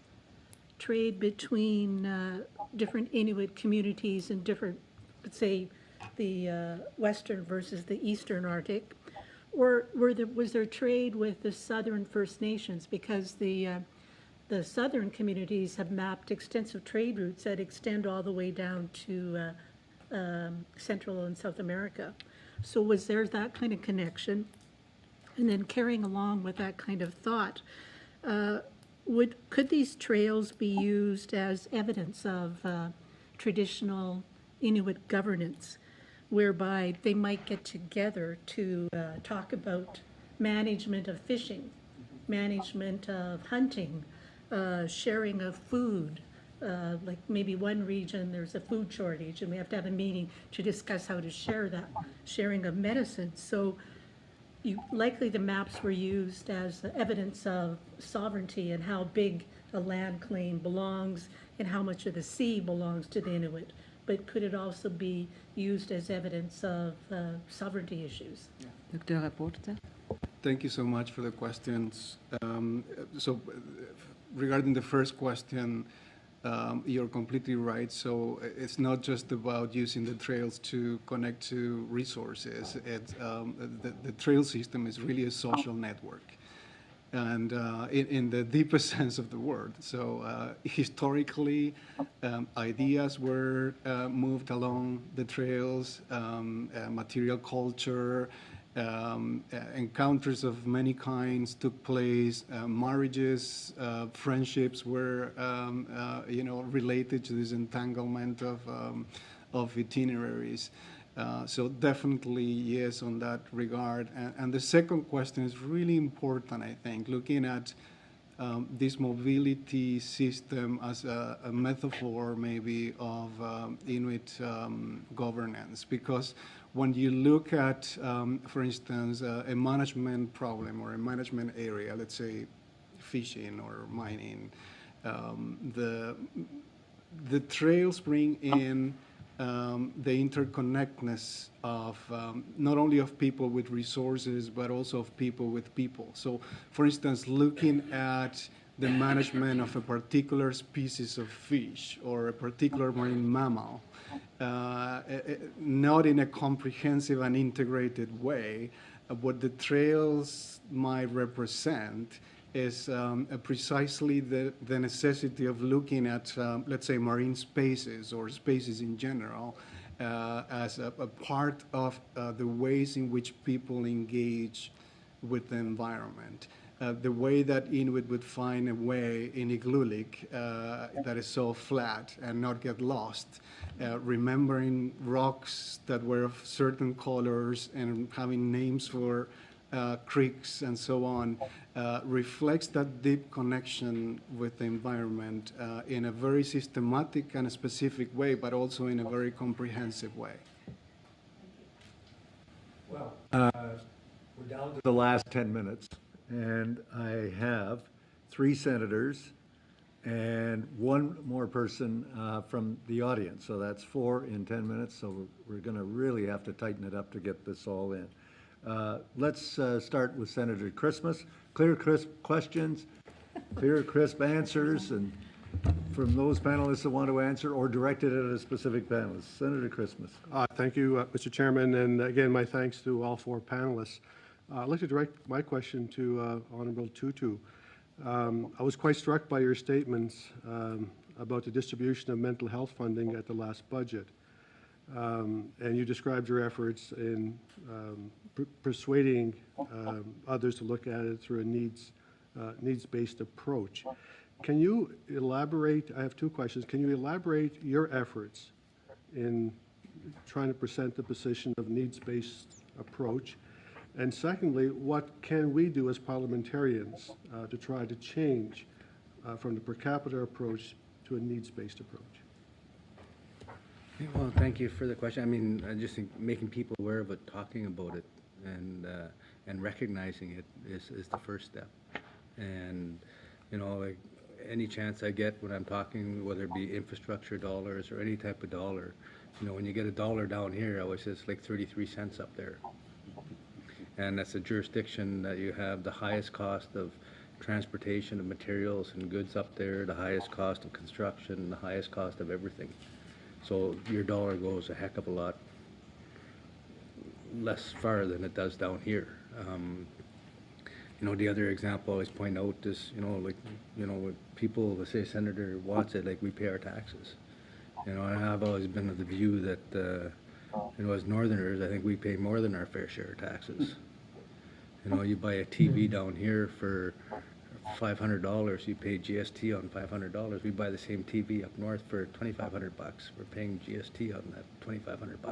between different Inuit communities and different, let's say, the western versus the eastern Arctic, or was there trade with the southern First Nations? Because the southern communities have mapped extensive trade routes that extend all the way down to Central and South America. So was there that kind of connection? And then carrying along with that kind of thought, could these trails be used as evidence of traditional Inuit governance, whereby they might get together to talk about management of fishing, management of hunting, sharing of food? Like maybe one region there's a food shortage and we have to have a meeting to discuss how to share that, sharing of medicine. So likely the maps were used as evidence of sovereignty and how big a land claim belongs and how much of the sea belongs to the Inuit. But could it also be used as evidence of sovereignty issues? Dr. Raporta. Thank you so much for the questions. Regarding the first question, you're completely right. So it's not just about using the trails to connect to resources. The trail system is really a social network, and in the deepest sense of the word. So historically, ideas were moved along the trails, material culture, encounters of many kinds took place. Marriages, friendships were, related to this entanglement of itineraries. So definitely yes on that regard. And the second question is really important, I think, looking at this mobility system as a metaphor maybe of Inuit governance, because when you look at, for instance, a management problem or a management area, let's say fishing or mining, the trails bring in the interconnectedness of not only of people with resources, but also of people with people. So, for instance, looking at the management of a particular species of fish or a particular marine mammal, not in a comprehensive and integrated way, what the trails might represent is precisely the necessity of looking at, let's say, marine spaces or spaces in general as a part of the ways in which people engage with the environment. The way that Inuit would find a way in Igloolik that is so flat and not get lost, remembering rocks that were of certain colors and having names for creeks and so on, reflects that deep connection with the environment in a very systematic and specific way, but also in a very comprehensive way. Well, we're down to the last 10 minutes, and I have 3 senators and 1 more person from the audience. So that's 4 in 10 minutes. So we're going to really have to tighten it up to get this all in. Let's start with Senator Christmas. Clear, crisp questions, clear, crisp answers, and from those panelists that want to answer, or directed at a specific panelist. Senator Christmas. Thank you, Mr. Chairman, and again, my thanks to all 4 panelists. I'd like to direct my question to Honorable Tutu. I was quite struck by your statements about the distribution of mental health funding at the last budget. And you described your efforts in persuading others to look at it through a needs-based approach. Can you elaborate? I have 2 questions. Can you elaborate your efforts in trying to present the position of needs-based approach? And secondly, what can we do as parliamentarians to try to change from the per capita approach to a needs-based approach? Well, thank you for the question. I mean, I just think making people aware of it, talking about it, and recognizing it is the first step. And, you know, like any chance I get when I'm talking, whether it be infrastructure dollars or any type of dollar, you know, when you get $1 down here, I always say it's like 33 cents up there. And that's a jurisdiction that you have the highest cost of transportation of materials and goods up there, the highest cost of construction, the highest cost of everything. So your dollar goes a heck of a lot less far than it does down here. You know, the other example I always point out is, you know, like, you know, with people, let's say Senator Watt said, like, we pay our taxes. You know, and I've always been of the view that, you know, as Northerners, I think we pay more than our fair share of taxes. You know, you buy a TV down here for $500, you pay GST on $500. We buy the same TV up north for $2,500. We're paying GST on that $2,500.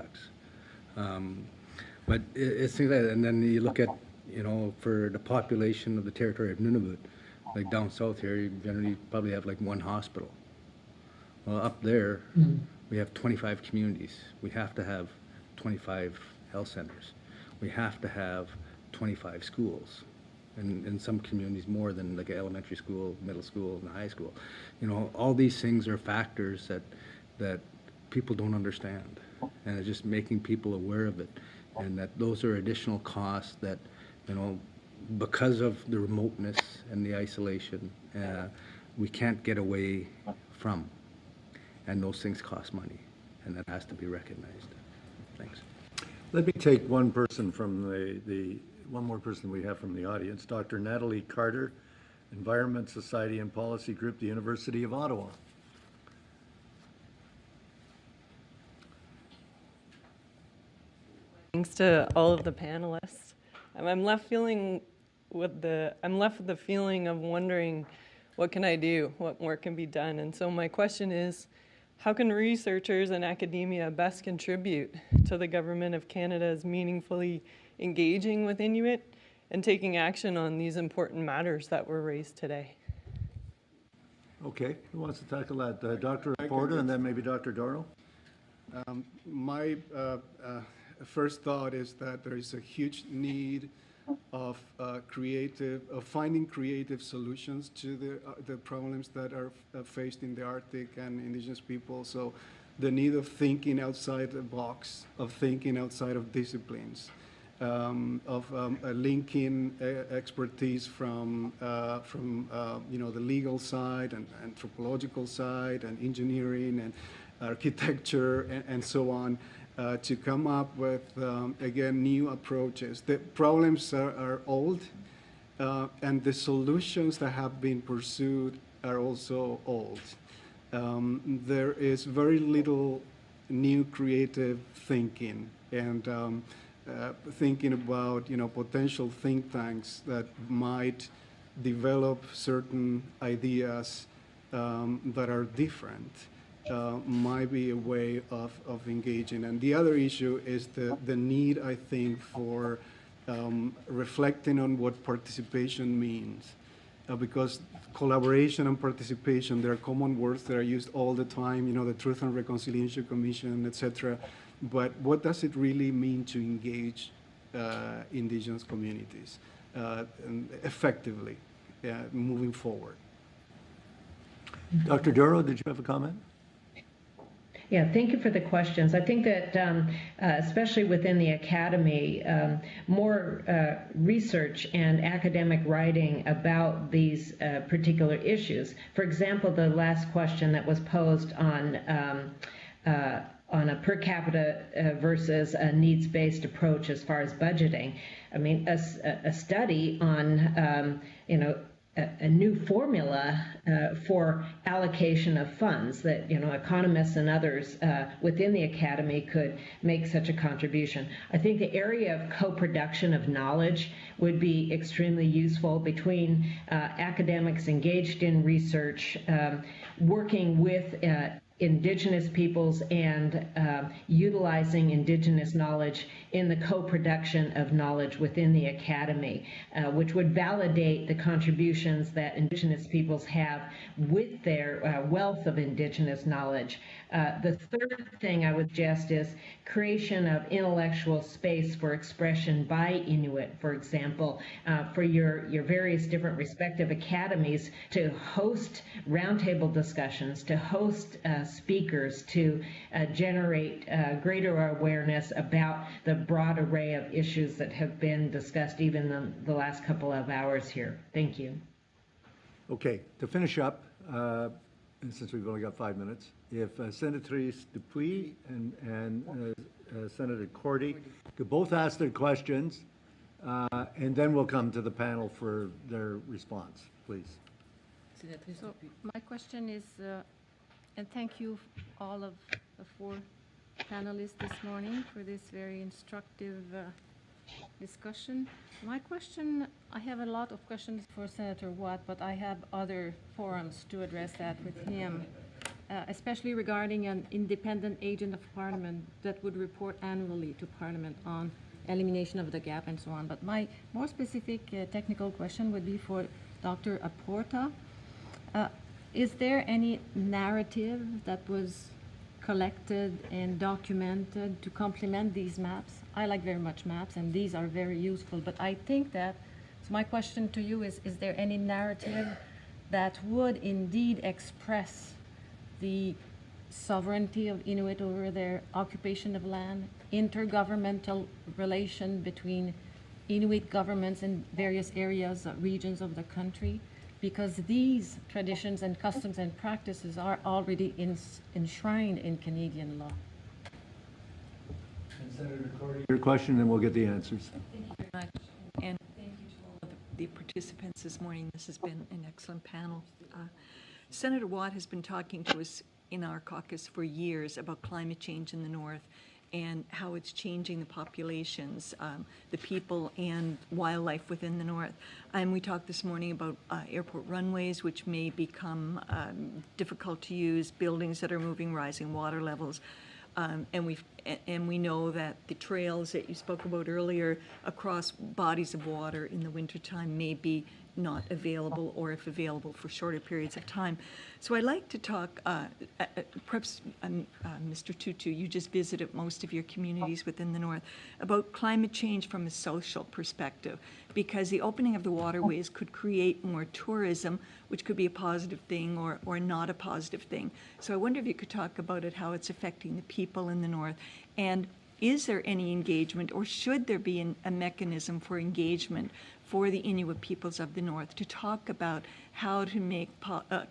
But it's things like that. And then you look at, you know, for the population of the territory of Nunavut, like down south here, you generally probably have like one hospital. Well, up there, we have 25 communities. We have to have 25 health centers. We have to have 25 schools. And in some communities more than like elementary school, middle school, and high school. You know, all these things are factors that people don't understand. And it's just making people aware of it. And that those are additional costs that, you know, because of the remoteness and the isolation, we can't get away from. And those things cost money. And that has to be recognized. Thanks. Let me take one person from one more person we have from the audience, Dr. Natalie Carter, Environment, Society and Policy Group, the University of Ottawa. Thanks to all of the panelists. I'm left with the feeling of wondering, what can I do? What more can be done? And so my question is, how can researchers and academia best contribute to the Government of Canada's meaningfully engaging with Inuit and taking action on these important matters that were raised today? Okay, who wants to tackle that? Dr. Porter and then maybe Dr. Doro? My first thought is that there is a huge need of finding creative solutions to the problems that are faced in the Arctic and Indigenous people. So the need of thinking outside the box, of thinking outside of disciplines, of linking expertise from you know, the legal side and anthropological side and engineering and architecture and so on. To come up with, again, new approaches. The problems are old, and the solutions that have been pursued are also old. There is very little new creative thinking, and thinking about, you know, potential think tanks that might develop certain ideas that are different. Might be a way of engaging. And the other issue is the need, I think, for reflecting on what participation means. Because collaboration and participation, there are common words that are used all the time, you know, the Truth and Reconciliation Commission, etc. But what does it really mean to engage Indigenous communities effectively moving forward? Dr. Doro, did you have a comment? Yeah, thank you for the questions. I think that especially within the academy, more research and academic writing about these particular issues. For example, the last question that was posed on a per capita versus a needs-based approach as far as budgeting. I mean, a study on, you know, a new formula for allocation of funds that, you know, economists and others within the academy could make such a contribution. I think the area of co-production of knowledge would be extremely useful between academics engaged in research, working with Indigenous peoples and utilizing Indigenous knowledge in the co-production of knowledge within the Academy, which would validate the contributions that Indigenous peoples have with their wealth of Indigenous knowledge. The third thing I would suggest is creation of intellectual space for expression by Inuit, for example, for your various different respective academies to host roundtable discussions, to host speakers, to generate greater awareness about the broad array of issues that have been discussed even in the last couple of hours here. Thank you. Okay, to finish up, since we've only got 5 minutes, if Senatrice Dupuis and Senator Cordy could both ask their questions, and then we'll come to the panel for their response, please. So my question is, and thank you all of the 4 panelists this morning for this very instructive discussion. My question, I have a lot of questions for Senator Watt, but I have other forums to address that with him, especially regarding an independent agent of Parliament that would report annually to Parliament on elimination of the gap and so on. But my more specific technical question would be for Dr. Aporta. Is there any narrative that was collected and documented to complement these maps? I like very much maps, and these are very useful, but I think that, so my question to you is there any narrative that would indeed express the sovereignty of Inuit over their occupation of land, intergovernmental relation between Inuit governments in various areas, regions of the country? Because these traditions and customs and practices are already enshrined in Canadian law. And Senator Cordy, your question, and we'll get the answers. Thank you very much. And thank you to all of the participants this morning. This has been an excellent panel. Senator Watt has been talking to us in our caucus for years about climate change in the North and how it's changing the populations, the people and wildlife within the North. And we talked this morning about airport runways, which may become difficult to use, buildings that are moving, rising water levels. And we know that the trails that you spoke about earlier across bodies of water in the wintertime may be not available, or if available for shorter periods of time. So I'd like to talk, perhaps Mr. Tutu, you just visited most of your communities within the North, about climate change from a social perspective, because the opening of the waterways could create more tourism, which could be a positive thing or not a positive thing. So I wonder if you could talk about it, how it's affecting the people in the North, and is there any engagement, or should there be a mechanism for engagement for the Inuit peoples of the North to talk about how to make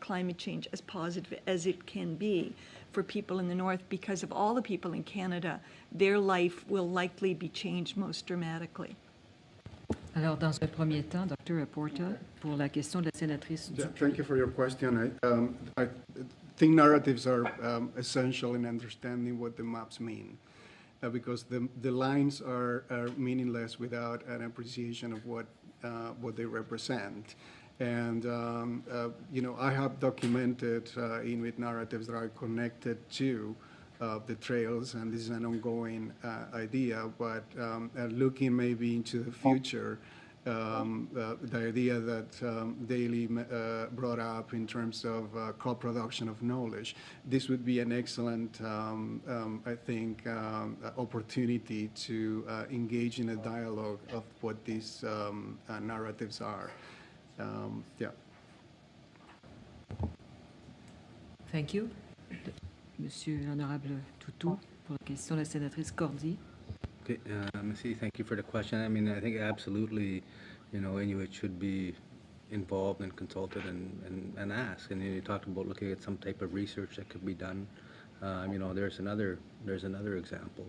climate change as positive as it can be for people in the North, because of all the people in Canada, their life will likely be changed most dramatically. Alors, dans un premier temps, Dr. Aporta, pour la question de la sénatrice. Thank you for your question. I think narratives are essential in understanding what the maps mean. Because the lines are meaningless without an appreciation of what they represent. And, you know, I have documented Inuit narratives that are connected to the trails, and this is an ongoing idea, but looking maybe into the future, the idea that Daley brought up in terms of co-production of knowledge, this would be an excellent, I think, opportunity to engage in a dialogue of what these narratives are. Yeah. Thank you. Monsieur l'Honorable Toutou, pour la question de la sénatrice Cordy. Okay, Ceci, thank you for the question. I mean, I think absolutely, you know, Inuit should be involved and consulted and asked. And you talked about looking at some type of research that could be done. You know, there's another example.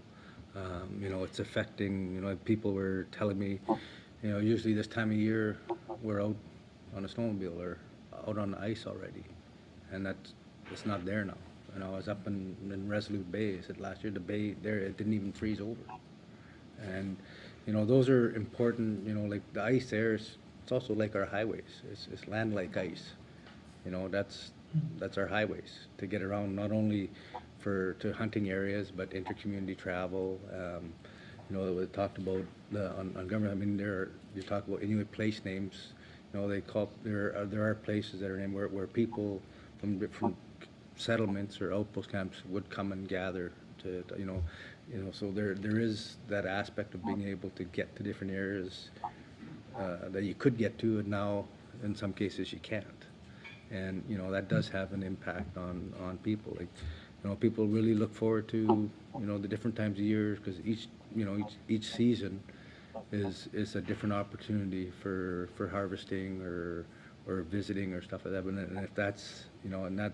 You know, it's affecting, you know, people were telling me, you know, usually this time of year we're out on a snowmobile or out on the ice already, and it's not there now. You know, I was up in Resolute Bay. I said last year the bay there, it didn't even freeze over. And, you know, those are important, you know, like the ice there, it's also like our highways. It's land-like ice. You know, that's that's our highways to get around, not only to hunting areas, but intercommunity travel. You know, we talked about on government. I mean, you talk about Inuit place names. You know, there are places that are named where people from different settlements or outpost camps would come and gather to you know. So there is that aspect of being able to get to different areas that you could get to, and now in some cases you can't. And you know, that does have an impact on people. Like, you know, people really look forward to, you know, the different times of year, because each season is a different opportunity for harvesting or visiting or stuff like that. And if that's, you know, and that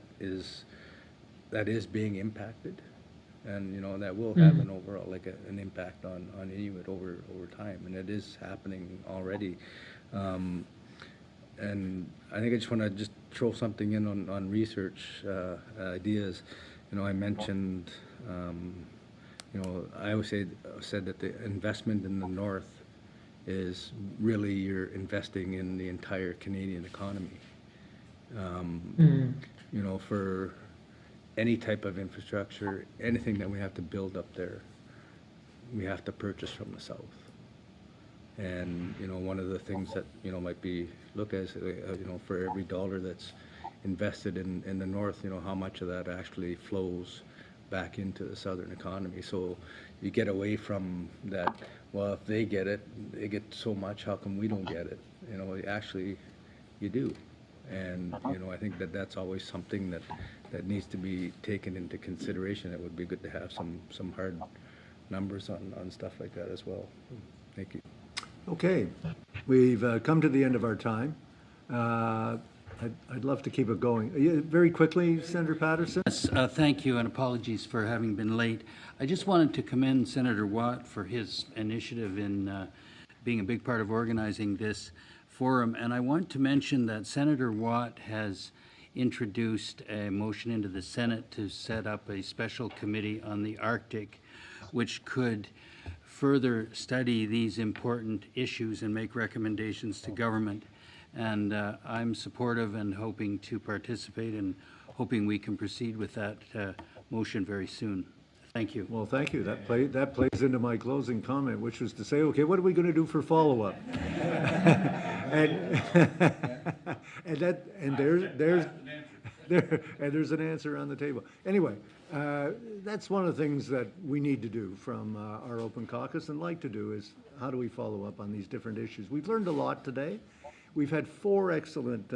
is being impacted, and you know, that will have an overall, like an impact on Inuit over time, and it is happening already. And I think I just want to just throw something in on research ideas. You know, I mentioned, you know, I always said that the investment in the north is really you're investing in the entire Canadian economy. You know, for any type of infrastructure, anything that we have to build up there, we have to purchase from the south. And you know, one of the things that, you know, might be looked at, you know, for every dollar that's invested in the north, you know, how much of that actually flows back into the southern economy. So you get away from that, well, if they get so much, how come we don't get it? You know, actually you do. And you know, I think that's always something that needs to be taken into consideration. It would be good to have some hard numbers on stuff like that as well. Thank you. Okay, we've come to the end of our time. I'd love to keep it going. Very quickly, Senator Patterson. Yes, thank you, and apologies for having been late. I just wanted to commend Senator Watt for his initiative in being a big part of organizing this forum. And I want to mention that Senator Watt has introduced a motion into the Senate to set up a special committee on the Arctic, which could further study these important issues and make recommendations to government. And I'm supportive and hoping to participate, and hoping we can proceed with that motion very soon. Thank you. Well, thank you. That plays into my closing comment, which was to say, okay, what are we going to do for follow-up? and there's an answer on the table. Anyway, that's one of the things that we need to do from our open caucus, and like to do, is how do we follow up on these different issues? We've learned a lot today. We've had 4 excellent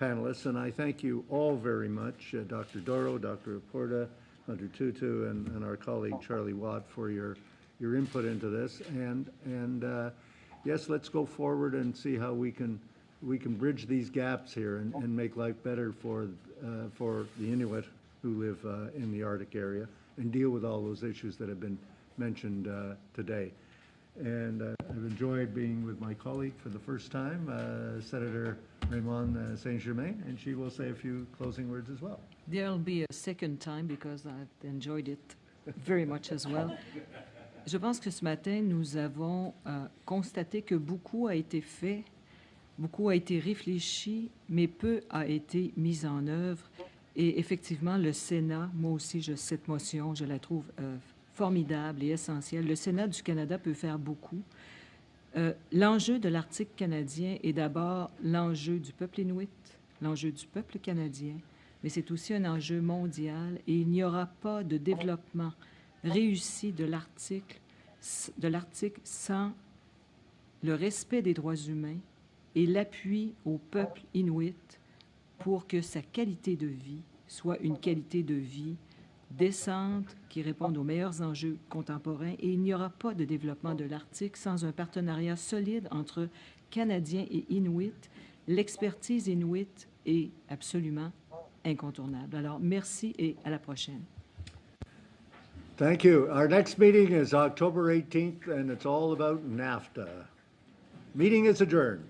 panelists, and I thank you all very much, Dr. Doro, Dr. Aporta, Hunter Tutu, and our colleague Charlie Watt, for your input into this. And yes, let's go forward and see how we can bridge these gaps here and make life better for the Inuit who live in the Arctic area, and deal with all those issues that have been mentioned today. And I've enjoyed being with my colleague for the first time, Senator Raymond Saint-Germain, and she will say a few closing words as well. There'll be a second time because I've enjoyed it very much as well. Je pense que ce matin, nous avons constaté que beaucoup a été fait, beaucoup a été réfléchi, mais peu a été mis en œuvre. Et effectivement, le Sénat, moi aussi, cette motion, je la trouve formidable et essentielle. Le Sénat du Canada peut faire beaucoup. L'enjeu de l'Arctique canadien est d'abord l'enjeu du peuple Inuit, l'enjeu du peuple canadien, mais c'est aussi un enjeu mondial, et il n'y aura pas de développement réussi de l'Arctique sans le respect des droits humains et l'appui au peuple Inuit pour que sa qualité de vie soit une qualité de vie décente, qui réponde aux meilleurs enjeux contemporains. Et il n'y aura pas de développement de l'Arctique sans un partenariat solide entre Canadiens et Inuits. L'expertise Inuit est absolument incontournable. Alors, merci et à la prochaine. Thank you. Our next meeting is October 18th, and it's all about NAFTA. Meeting is adjourned.